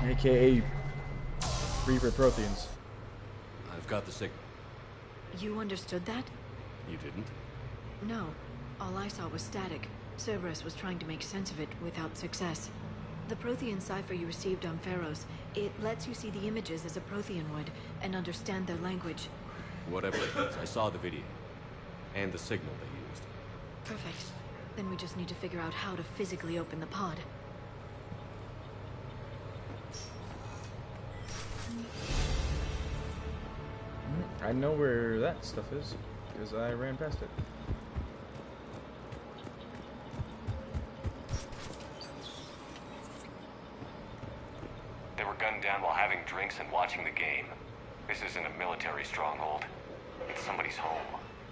AKA Reaper Protheans. I've got the signal. You understood that? You didn't? No. All I saw was static. Cerberus was trying to make sense of it without success. The Prothean cipher you received on Pharaohs, it lets you see the images as a Prothean would, and understand their language. Whatever it is, I saw the video. And the signal they used. Perfect. Then we just need to figure out how to physically open the pod. I know where that stuff is, because I ran past it. They were gunned down while having drinks and watching the game. This isn't a military stronghold. It's somebody's home.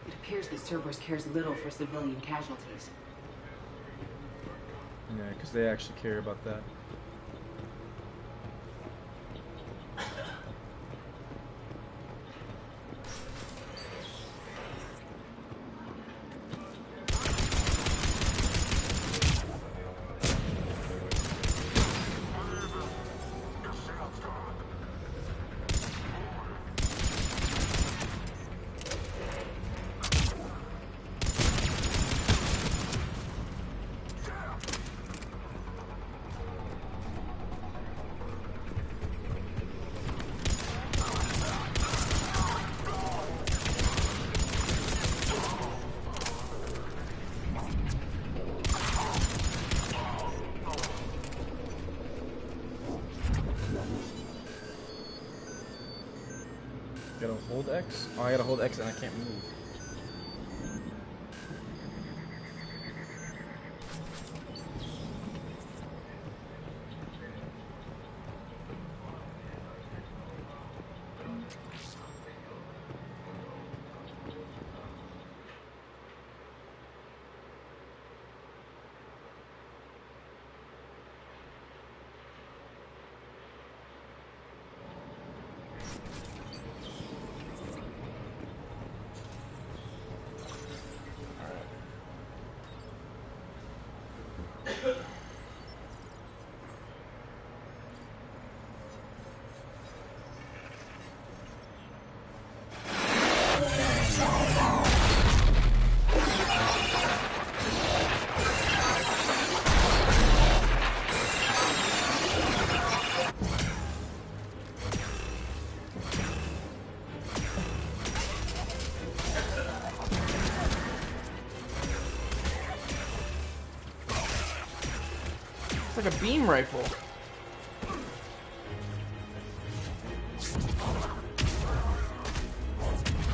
It appears that Cerberus cares little for civilian casualties. Yeah, because they actually care about that. Gotta hold X? Oh, I gotta hold X and I can't move. It's like a beam rifle.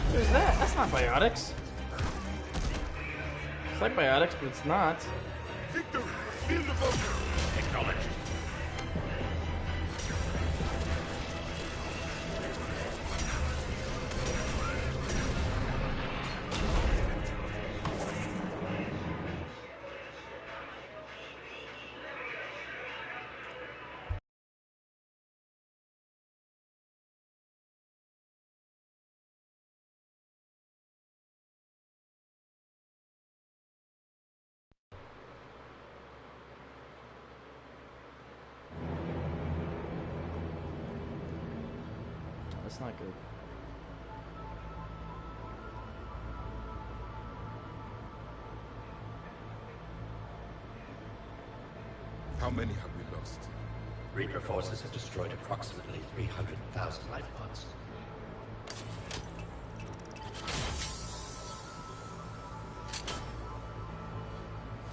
What is that? That's not biotics. It's like biotics, but it's not. Victor, seal the bunker. Acknowledged. That's not good. How many have we lost? Reaper forces have destroyed approximately 300,000 life pods.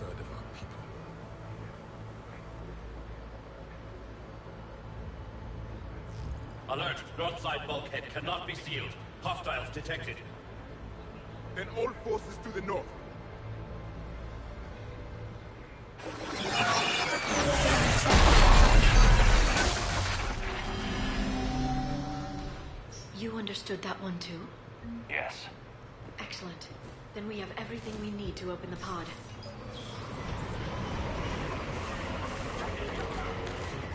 Third of our people. Alert! North side bulkhead cannot be sealed. Hostiles detected. Then all forces to the north. You understood that one too? Yes. Excellent. Then we have everything we need to open the pod.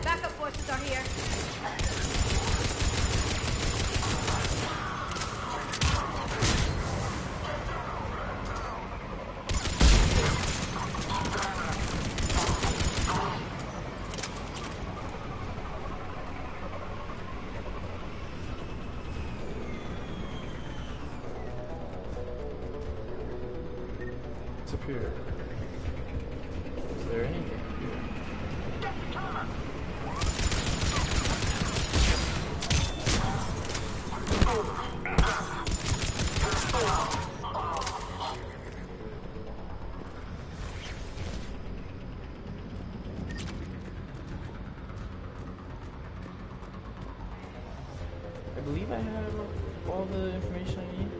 Backup forces are here. What's up here? Is there anything here? I believe I have all the information I need.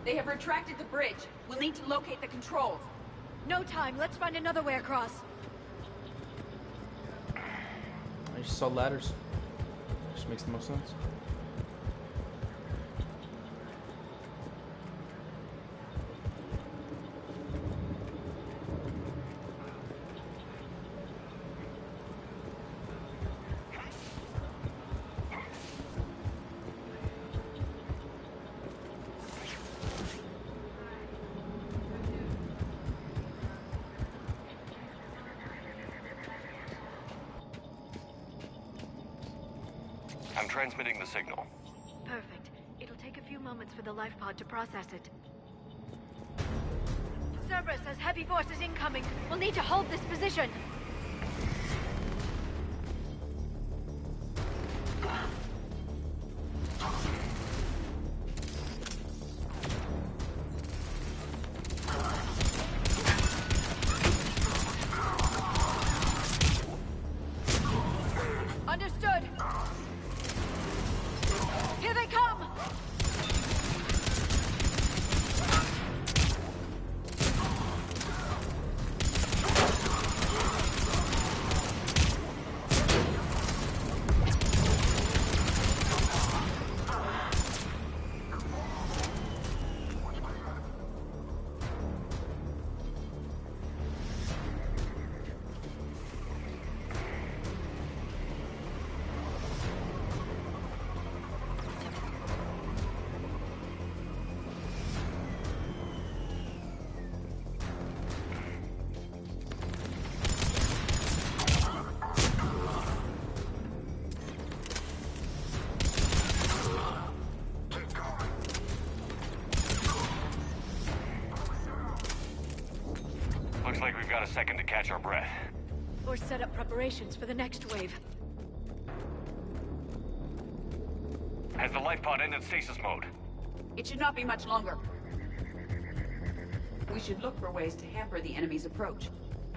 They have retracted the bridge. We'll need to locate the controls. No time. Let's find another way across. I just saw ladders. Just makes the most sense. I'm transmitting the signal. Perfect. It'll take take a few moments for the life pod to process it. Cerberus has heavy forces incoming. We'll need to hold this position. Understood. Here they come! Looks like we've got a second to catch our breath. Or set up preparations for the next wave. Has the life pod ended stasis mode? It should not be much longer. We should look for ways to hamper the enemy's approach.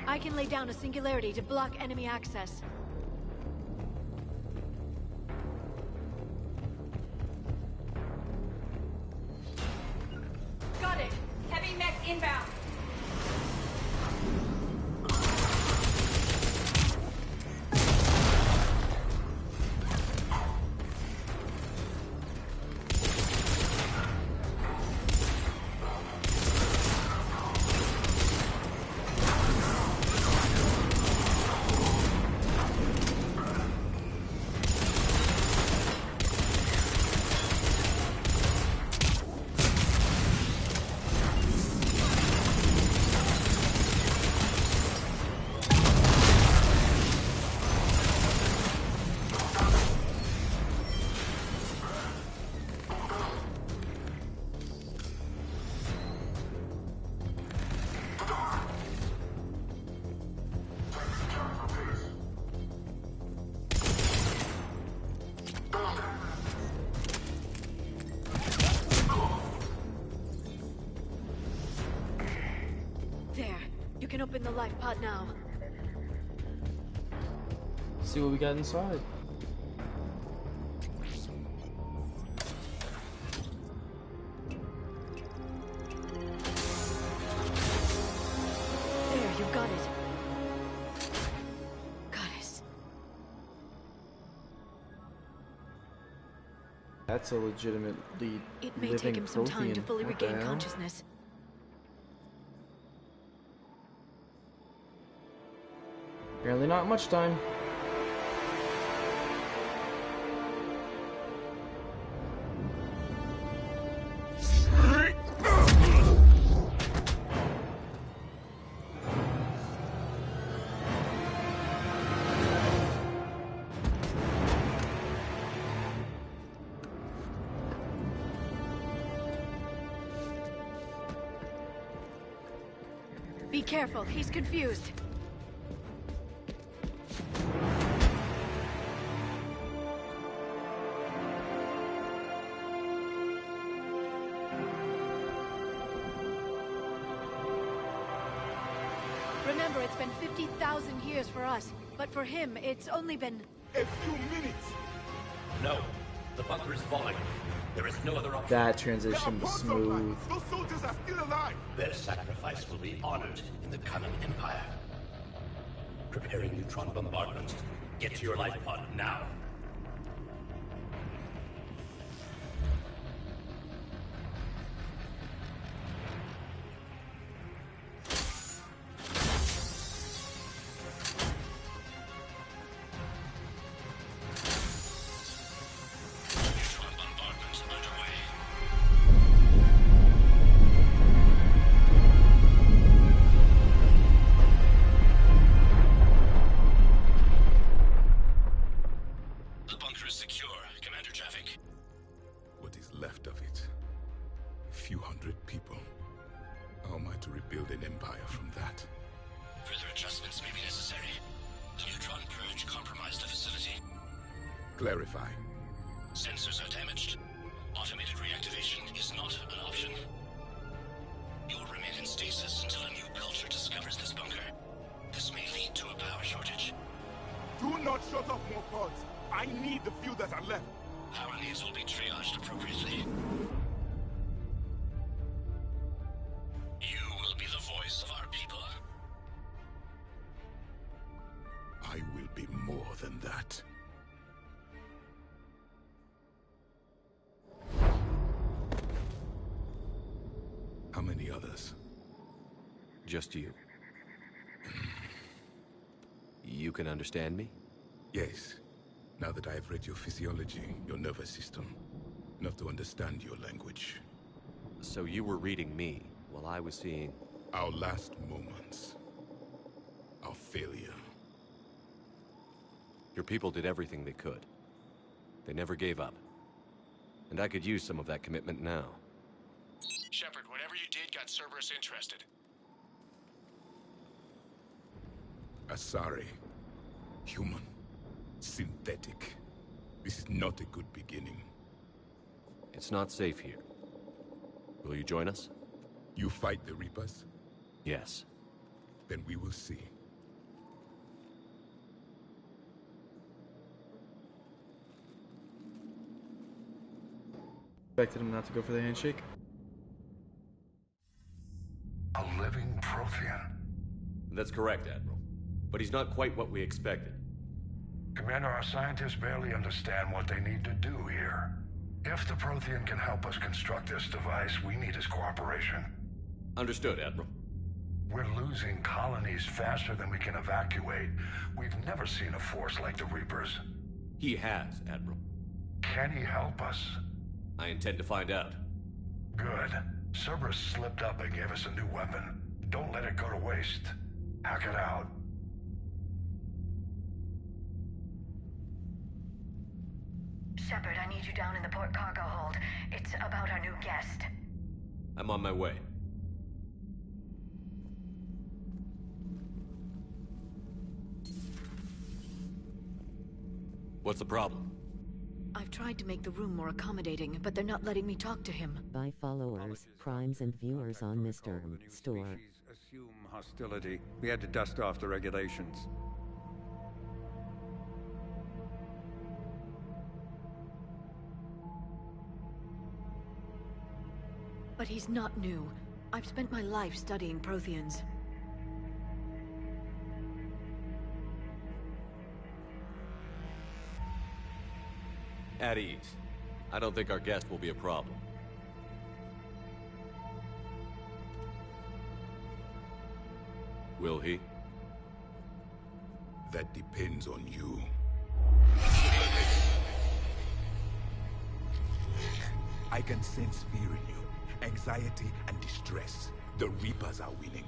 I can lay down a singularity to block enemy access. Got it! Heavy mech inbound! You can open the life pod now. See what we got inside. There, you got it. Goddess. That's a legitimately It may living take him some time to Prothean. fully What the regain hell? consciousness. Apparently not much time. Be careful, he's confused. Remember, it's been 50,000 years for us, but for him, it's only been... A few minutes! No. The bunker is falling. There is no other option. That transition was smooth. Those soldiers are still alive! Their sacrifice will be honored in the coming Empire. Preparing neutron bombardment. Get to your life pod now. Clarify. Sensors are damaged. Automated reactivation is not an option. You will remain in stasis until a new culture discovers this bunker. This may lead to a power shortage. Do not shut off more pods. I need the few that are left. Power needs will be triaged appropriately. You will be the voice of our people. I will be more than that. How many others? Just you. You can understand me? Yes. Now that I have read your physiology, your nervous system, enough to understand your language. So you were reading me, while I was seeing... Our last moments. Our failure. Your people did everything they could. They never gave up. And I could use some of that commitment now. Shepard, whatever you did got Cerberus interested. Asari. Human. Synthetic. This is not a good beginning. It's not safe here. Will you join us? You fight the Reapers? Yes. Then we will see. Expected him not to go for the handshake. A living Prothean. That's correct, Admiral. But he's not quite what we expected. Commander, our scientists barely understand what they need to do here. If the Prothean can help us construct this device, we need his cooperation. Understood, Admiral. We're losing colonies faster than we can evacuate. We've never seen a force like the Reapers. He has, Admiral. Can he help us? I intend to find out. Good. Cerberus slipped up and gave us a new weapon. Don't let it go to waste. Hack it out. Shepard, I need you down in the port cargo hold. It's about our new guest. I'm on my way. What's the problem? I've tried to make the room more accommodating, but they're not letting me talk to him. By followers, primes, and viewers on Mr. Store. Assume hostility. We had to dust off the regulations. But he's not new. I've spent my life studying Protheans. At ease. I don't think our guest will be a problem. Will he? That depends on you. I can sense fear in you. Anxiety and distress. The Reapers are winning.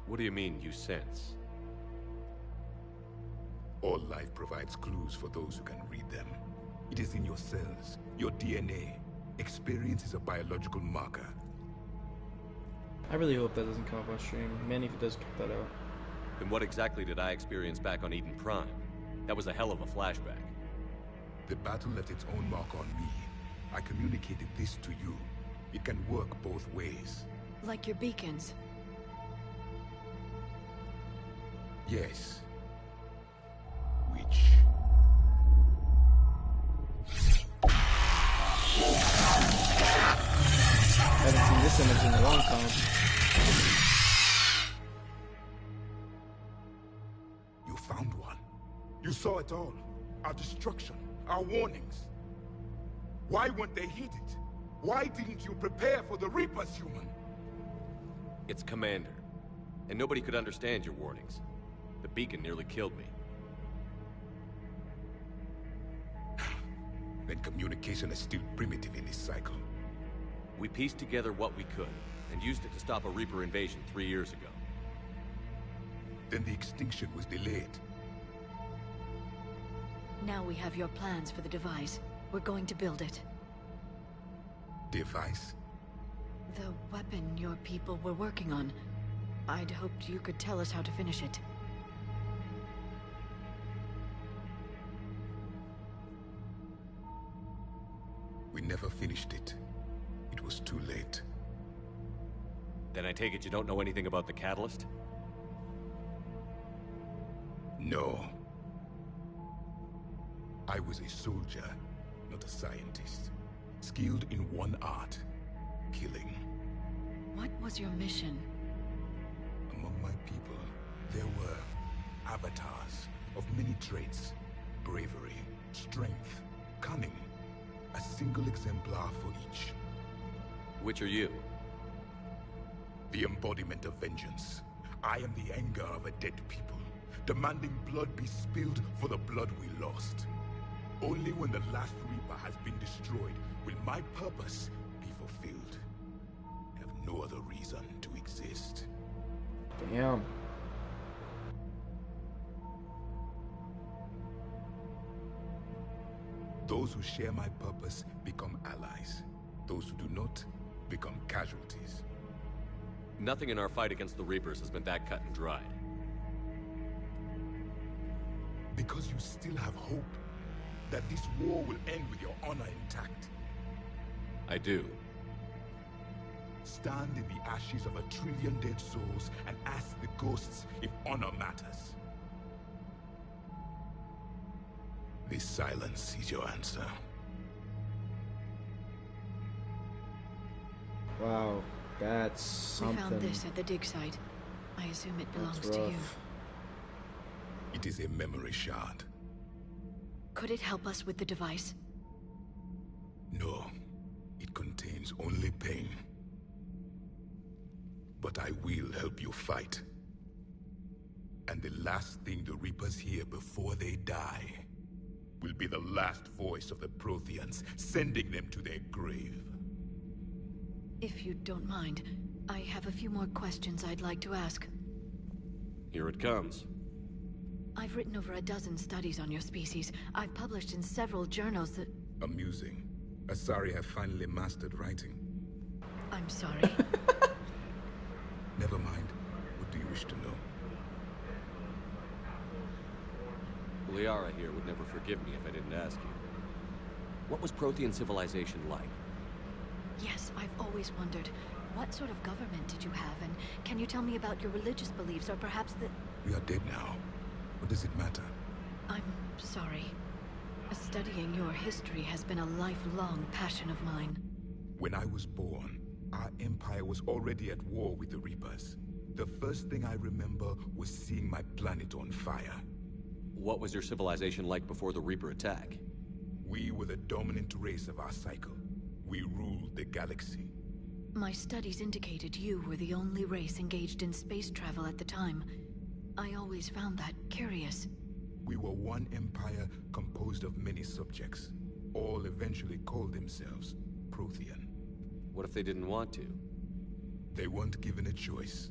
What do you mean, you sense? All life provides clues for those who can read them. It is in your cells, your DNA. Experience is a biological marker. I really hope that doesn't come up on stream. Manny, if it does, cut that out. Then what exactly did I experience back on Eden Prime? That was a hell of a flashback. The battle left its own mark on me. I communicated this to you. It can work both ways. Like your beacons. Yes. Which... I haven't seen this image in a long time. You found one. You saw it all. Our destruction, our warnings. Why weren't they heeded? Why didn't you prepare for the Reapers, human? It's Commander. And nobody could understand your warnings. The beacon nearly killed me. Then communication is still primitive in this cycle. We pieced together what we could, and used it to stop a Reaper invasion 3 years ago. Then the extinction was delayed. Now we have your plans for the device. We're going to build it. Device? The weapon your people were working on. I'd hoped you could tell us how to finish it. never finished it. It was too late. Then I take it you don't know anything about the catalyst? No. I was a soldier, not a scientist. Skilled in one art, killing. What was your mission? Among my people, there were avatars of many traits. Bravery, strength, cunning. A single exemplar for each. Which are you? The embodiment of vengeance. I am the anger of a dead people, demanding blood be spilled for the blood we lost. Only when the last Reaper has been destroyed will my purpose be fulfilled. I have no other reason to exist. Damn. Those who share my purpose become allies. Those who do not become casualties. Nothing in our fight against the Reapers has been that cut and dried. Because you still have hope that this war will end with your honor intact. I do. Stand in the ashes of 1 trillion dead souls and ask the ghosts if honor matters. This silence is your answer. Wow, that's something. We found this at the dig site. I assume it belongs to you. It is a memory shard. Could it help us with the device? No, it contains only pain. But I will help you fight. And the last thing the Reapers hear before they die will be the last voice of the Protheans, sending them to their grave. If you don't mind, I have a few more questions I'd like to ask. Here it comes. I've written over a dozen studies on your species. I've published in several journals that... Amusing. Asari have finally mastered writing. I'm sorry. Never mind. What do you wish to know? Liara here would never forgive me if I didn't ask you. What was Prothean civilization like? Yes, I've always wondered. What sort of government did you have, and can you tell me about your religious beliefs, or perhaps the... We are dead now. What does it matter? I'm sorry. Studying your history has been a lifelong passion of mine. When I was born, our empire was already at war with the Reapers. The first thing I remember was seeing my planet on fire. What was your civilization like before the Reaper attack? We were the dominant race of our cycle. We ruled the galaxy. My studies indicated you were the only race engaged in space travel at the time. I always found that curious. We were one empire composed of many subjects. All eventually called themselves Prothean. What if they didn't want to? They weren't given a choice.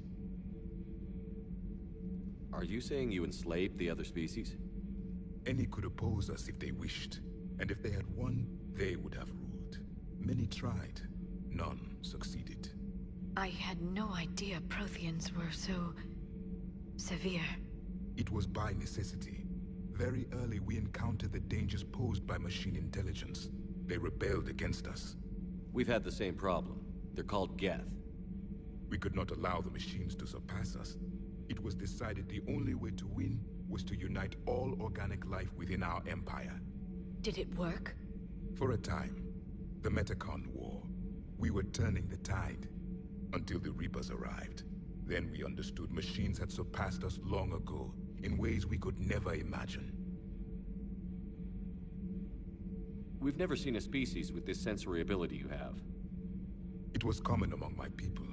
Are you saying you enslaved the other species? Any could oppose us if they wished. And if they had won, they would have ruled. Many tried. None succeeded. I had no idea Protheans were so... severe. It was by necessity. Very early we encountered the dangers posed by machine intelligence. They rebelled against us. We've had the same problem. They're called Geth. We could not allow the machines to surpass us. It was decided the only way to win was to unite all organic life within our empire. Did it work? For a time. The Metacon War. We were turning the tide. Until the Reapers arrived. Then we understood machines had surpassed us long ago, in ways we could never imagine. We've never seen a species with this sensory ability you have. It was common among my people,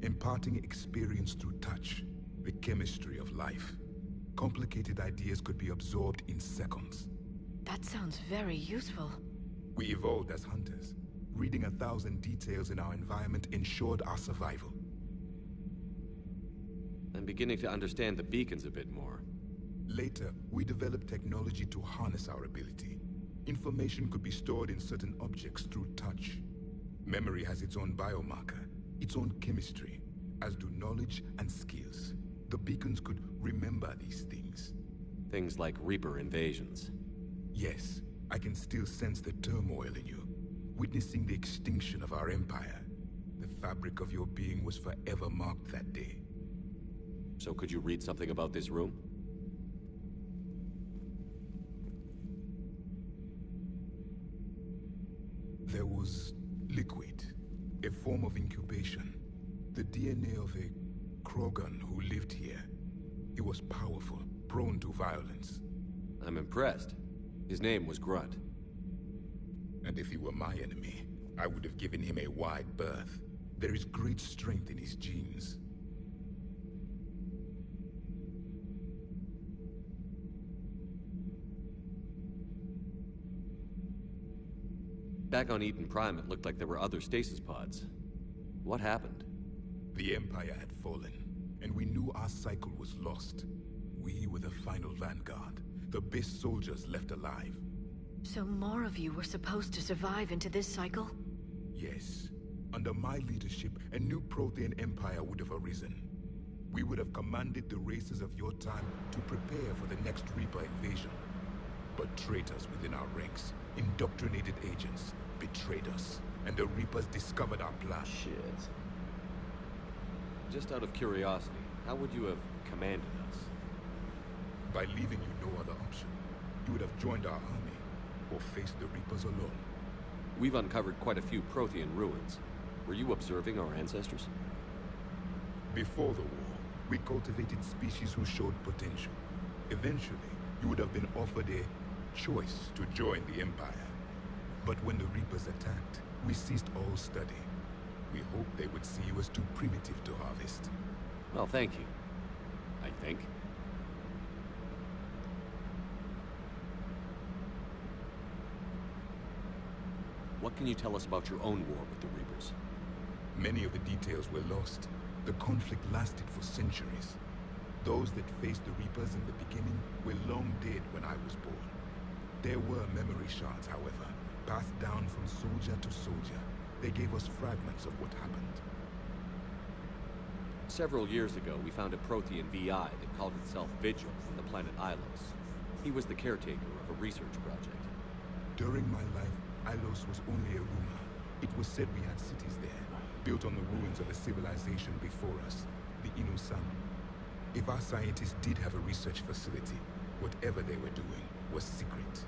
imparting experience through touch, the chemistry of life. Complicated ideas could be absorbed in seconds. That sounds very useful. We evolved as hunters. Reading 1,000 details in our environment ensured our survival. I'm beginning to understand the beacons a bit more. Later, we developed technology to harness our ability. Information could be stored in certain objects through touch. Memory has its own biomarker, its own chemistry, as do knowledge and skills. The beacons could remember these things. Things like Reaper invasions. Yes, I can still sense the turmoil in you. witnessing the extinction of our empire. The fabric of your being was forever marked that day. So could you read something about this room? There was liquid, a form of incubation. The DNA of a Krogan who lived here. He was powerful, prone to violence. I'm impressed. His name was Grunt. And if he were my enemy, I would have given him a wide berth. There is great strength in his genes. Back on Eden Prime, it looked like there were other stasis pods. What happened? The Empire had fallen, and we knew our cycle was lost. We were the final vanguard, the best soldiers left alive. So more of you were supposed to survive into this cycle? Yes. Under my leadership, a new Prothean empire would have arisen. We would have commanded the races of your time to prepare for the next Reaper invasion. But traitors within our ranks, indoctrinated agents, betrayed us, and the Reapers discovered our plan. Shit. Just out of curiosity, how would you have commanded us? By leaving you no other option. You would have joined our army, or faced the Reapers alone. We've uncovered quite a few Prothean ruins. Were you observing our ancestors? Before the war, we cultivated species who showed potential. Eventually, you would have been offered a choice to join the Empire. But when the Reapers attacked, we ceased all study. We hoped they would see you as too primitive to harvest. Well, thank you. I think. What can you tell us about your own war with the Reapers? Many of the details were lost. The conflict lasted for centuries. Those that faced the Reapers in the beginning were long dead when I was born. There were memory shards, however, passed down from soldier to soldier. They gave us fragments of what happened. Several years ago, we found a Prothean VI that called itself Vigil on the planet Ilos. He was the caretaker of a research project. During my life, Ilos was only a rumor. It was said we had cities there, built on the ruins of a civilization before us, the Inusanum. If our scientists did have a research facility, whatever they were doing was secret.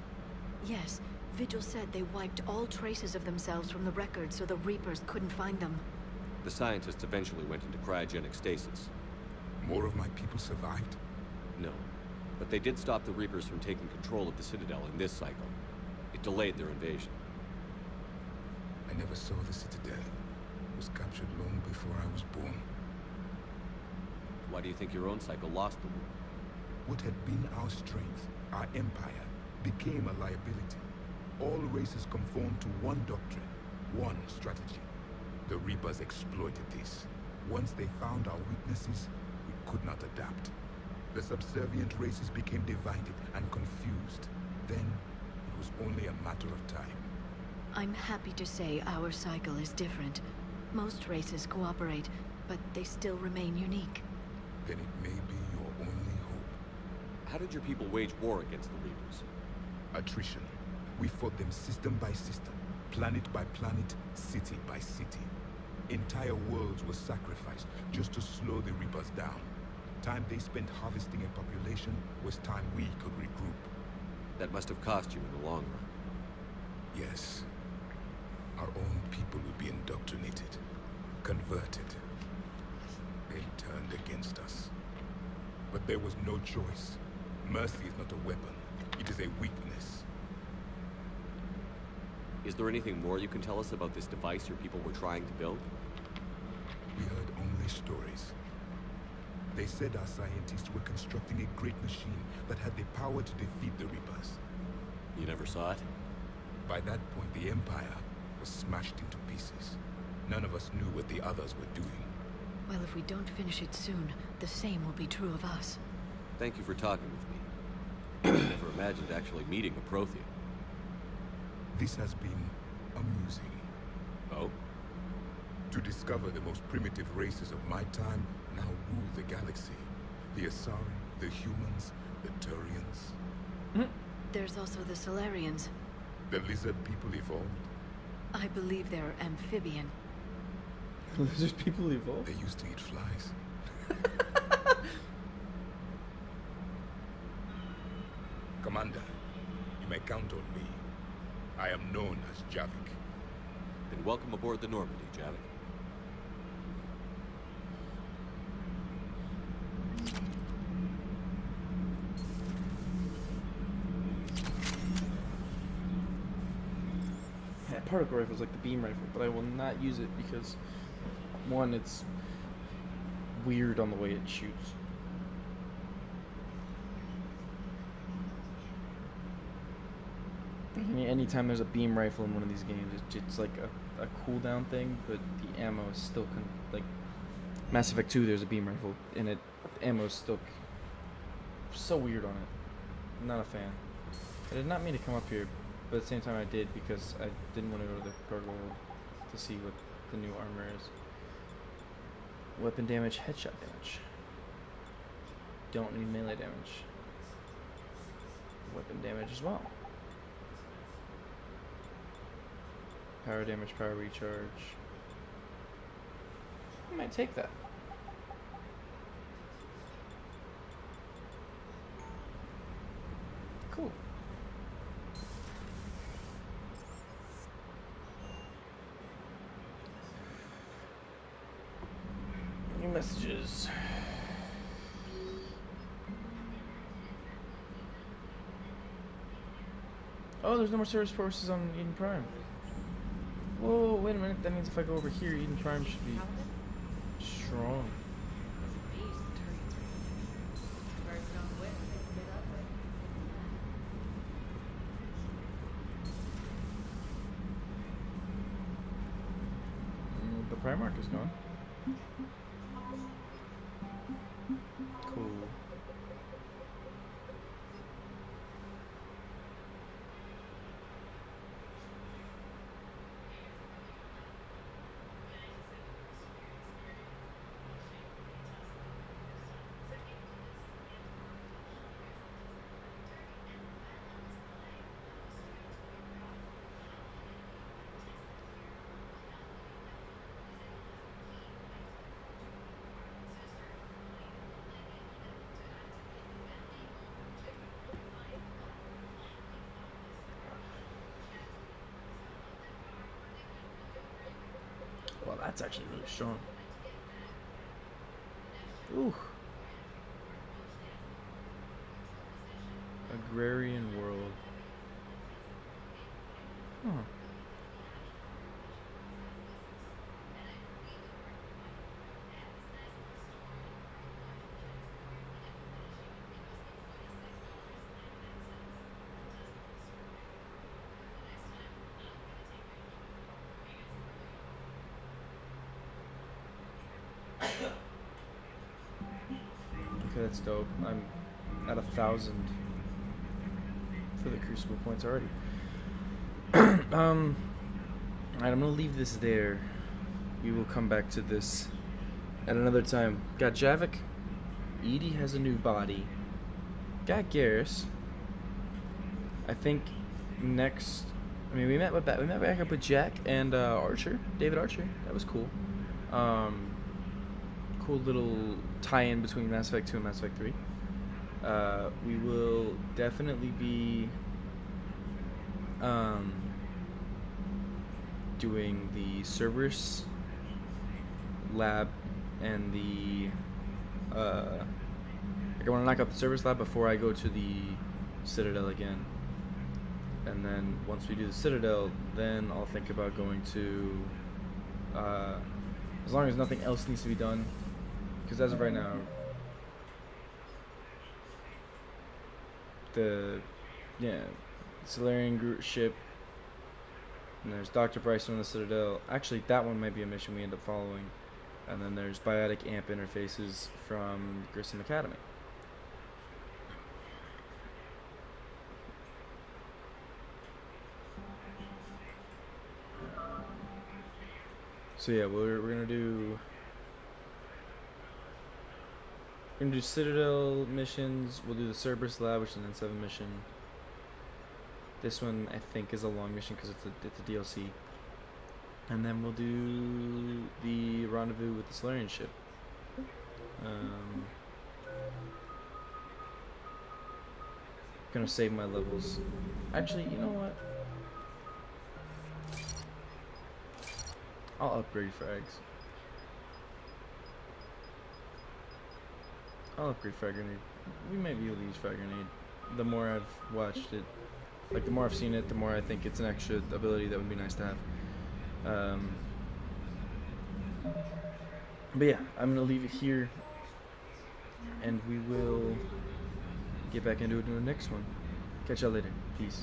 Yes, Vigil said they wiped all traces of themselves from the records so the Reapers couldn't find them. The scientists eventually went into cryogenic stasis. More of my people survived? No, but they did stop the Reapers from taking control of the Citadel in this cycle. It delayed their invasion. I never saw the Citadel. It was captured long before I was born. Why do you think your own cycle lost the war? What had been our strength, our empire, became a liability. All races conformed to one doctrine, one strategy. The Reapers exploited this. Once they found our weaknesses, we could not adapt. The subservient races became divided and confused. Then, it was only a matter of time. I'm happy to say our cycle is different. Most races cooperate, but they still remain unique. Then it may be your only hope. How did your people wage war against the Reapers? Attrition. We fought them system by system, planet by planet, city by city. Entire worlds were sacrificed just to slow the Reapers down. Time they spent harvesting a population was time we could regroup. That must have cost you in the long run. Yes. Our own people would be indoctrinated, converted. They turned against us. But there was no choice. Mercy is not a weapon. It is a weakness. Is there anything more you can tell us about this device your people were trying to build? We heard only stories. They said our scientists were constructing a great machine that had the power to defeat the Reapers. You never saw it? By that point, the Empire was smashed into pieces. None of us knew what the others were doing. Well, if we don't finish it soon, the same will be true of us. Thank you for talking with me. I never imagined actually meeting a Prothean. This has been amusing. Oh? To discover the most primitive races of my time now rule the galaxy. The Asari, the humans, the Turians. There's also the Solarians. The lizard people evolved. I believe they're amphibian. Lizard people evolve? They used to eat flies. Commander, you may count on me. I am known as Javik. Then welcome aboard the Normandy, Javik. Yeah, particle rifle is like the beam rifle, but I will not use it because, one, it's weird on the way it shoots. Anytime there's a beam rifle in one of these games, it's like a cooldown thing, but the ammo is still like Mass Effect 2. There's a beam rifle, and the ammo is still so weird on it. I'm not a fan. I did not mean to come up here, but at the same time I did because I didn't want to go to the cargo hold to see what the new armor is. Weapon damage, headshot damage. Don't need melee damage. Weapon damage as well. Power damage, power recharge. I might take that. Cool. New messages. Oh, there's no more service forces on Eden Prime. Whoa, wait a minute. That means if I go over here, Eden Prime should be strong. The Primarch is gone. Cool. Well, that's actually really strong. Ooh. Agrarian world. Huh. Okay, that's dope. I'm at 1,000 for the Crucible points already. Alright, I'm gonna leave this there. We will come back to this at another time. Got Javik. EDI has a new body. Got Garrus. I think next. I mean, we met back up with Jack and Archer, David Archer. That was cool. Cool little tie-in between Mass Effect 2 and Mass Effect 3. We will definitely be doing the Cerberus lab and the I want to knock out the Cerberus lab before I go to the Citadel again. And then once we do the Citadel, then I'll think about going to as long as nothing else needs to be done, because as of right now the Solarian ship, and there's Dr. Bryson on the Citadel. Actually, that one might be a mission we end up following. And then there's biotic amp interfaces from Grissom Academy. So yeah, we're gonna do Citadel missions. We'll do the Cerberus lab, which is an N7 mission. This one I think is a long mission because it's a DLC. And then we'll do the rendezvous with the Solarian ship. Gonna save my levels. Actually, you know what? I'll upgrade frags. I'll upgrade frag grenade. We might be able to use frag grenade. The more I've watched it, like the more I've seen it, the more I think it's an extra ability that would be nice to have. But yeah, I'm gonna leave it here, and we will get back into it in the next one. Catch y'all later. Peace.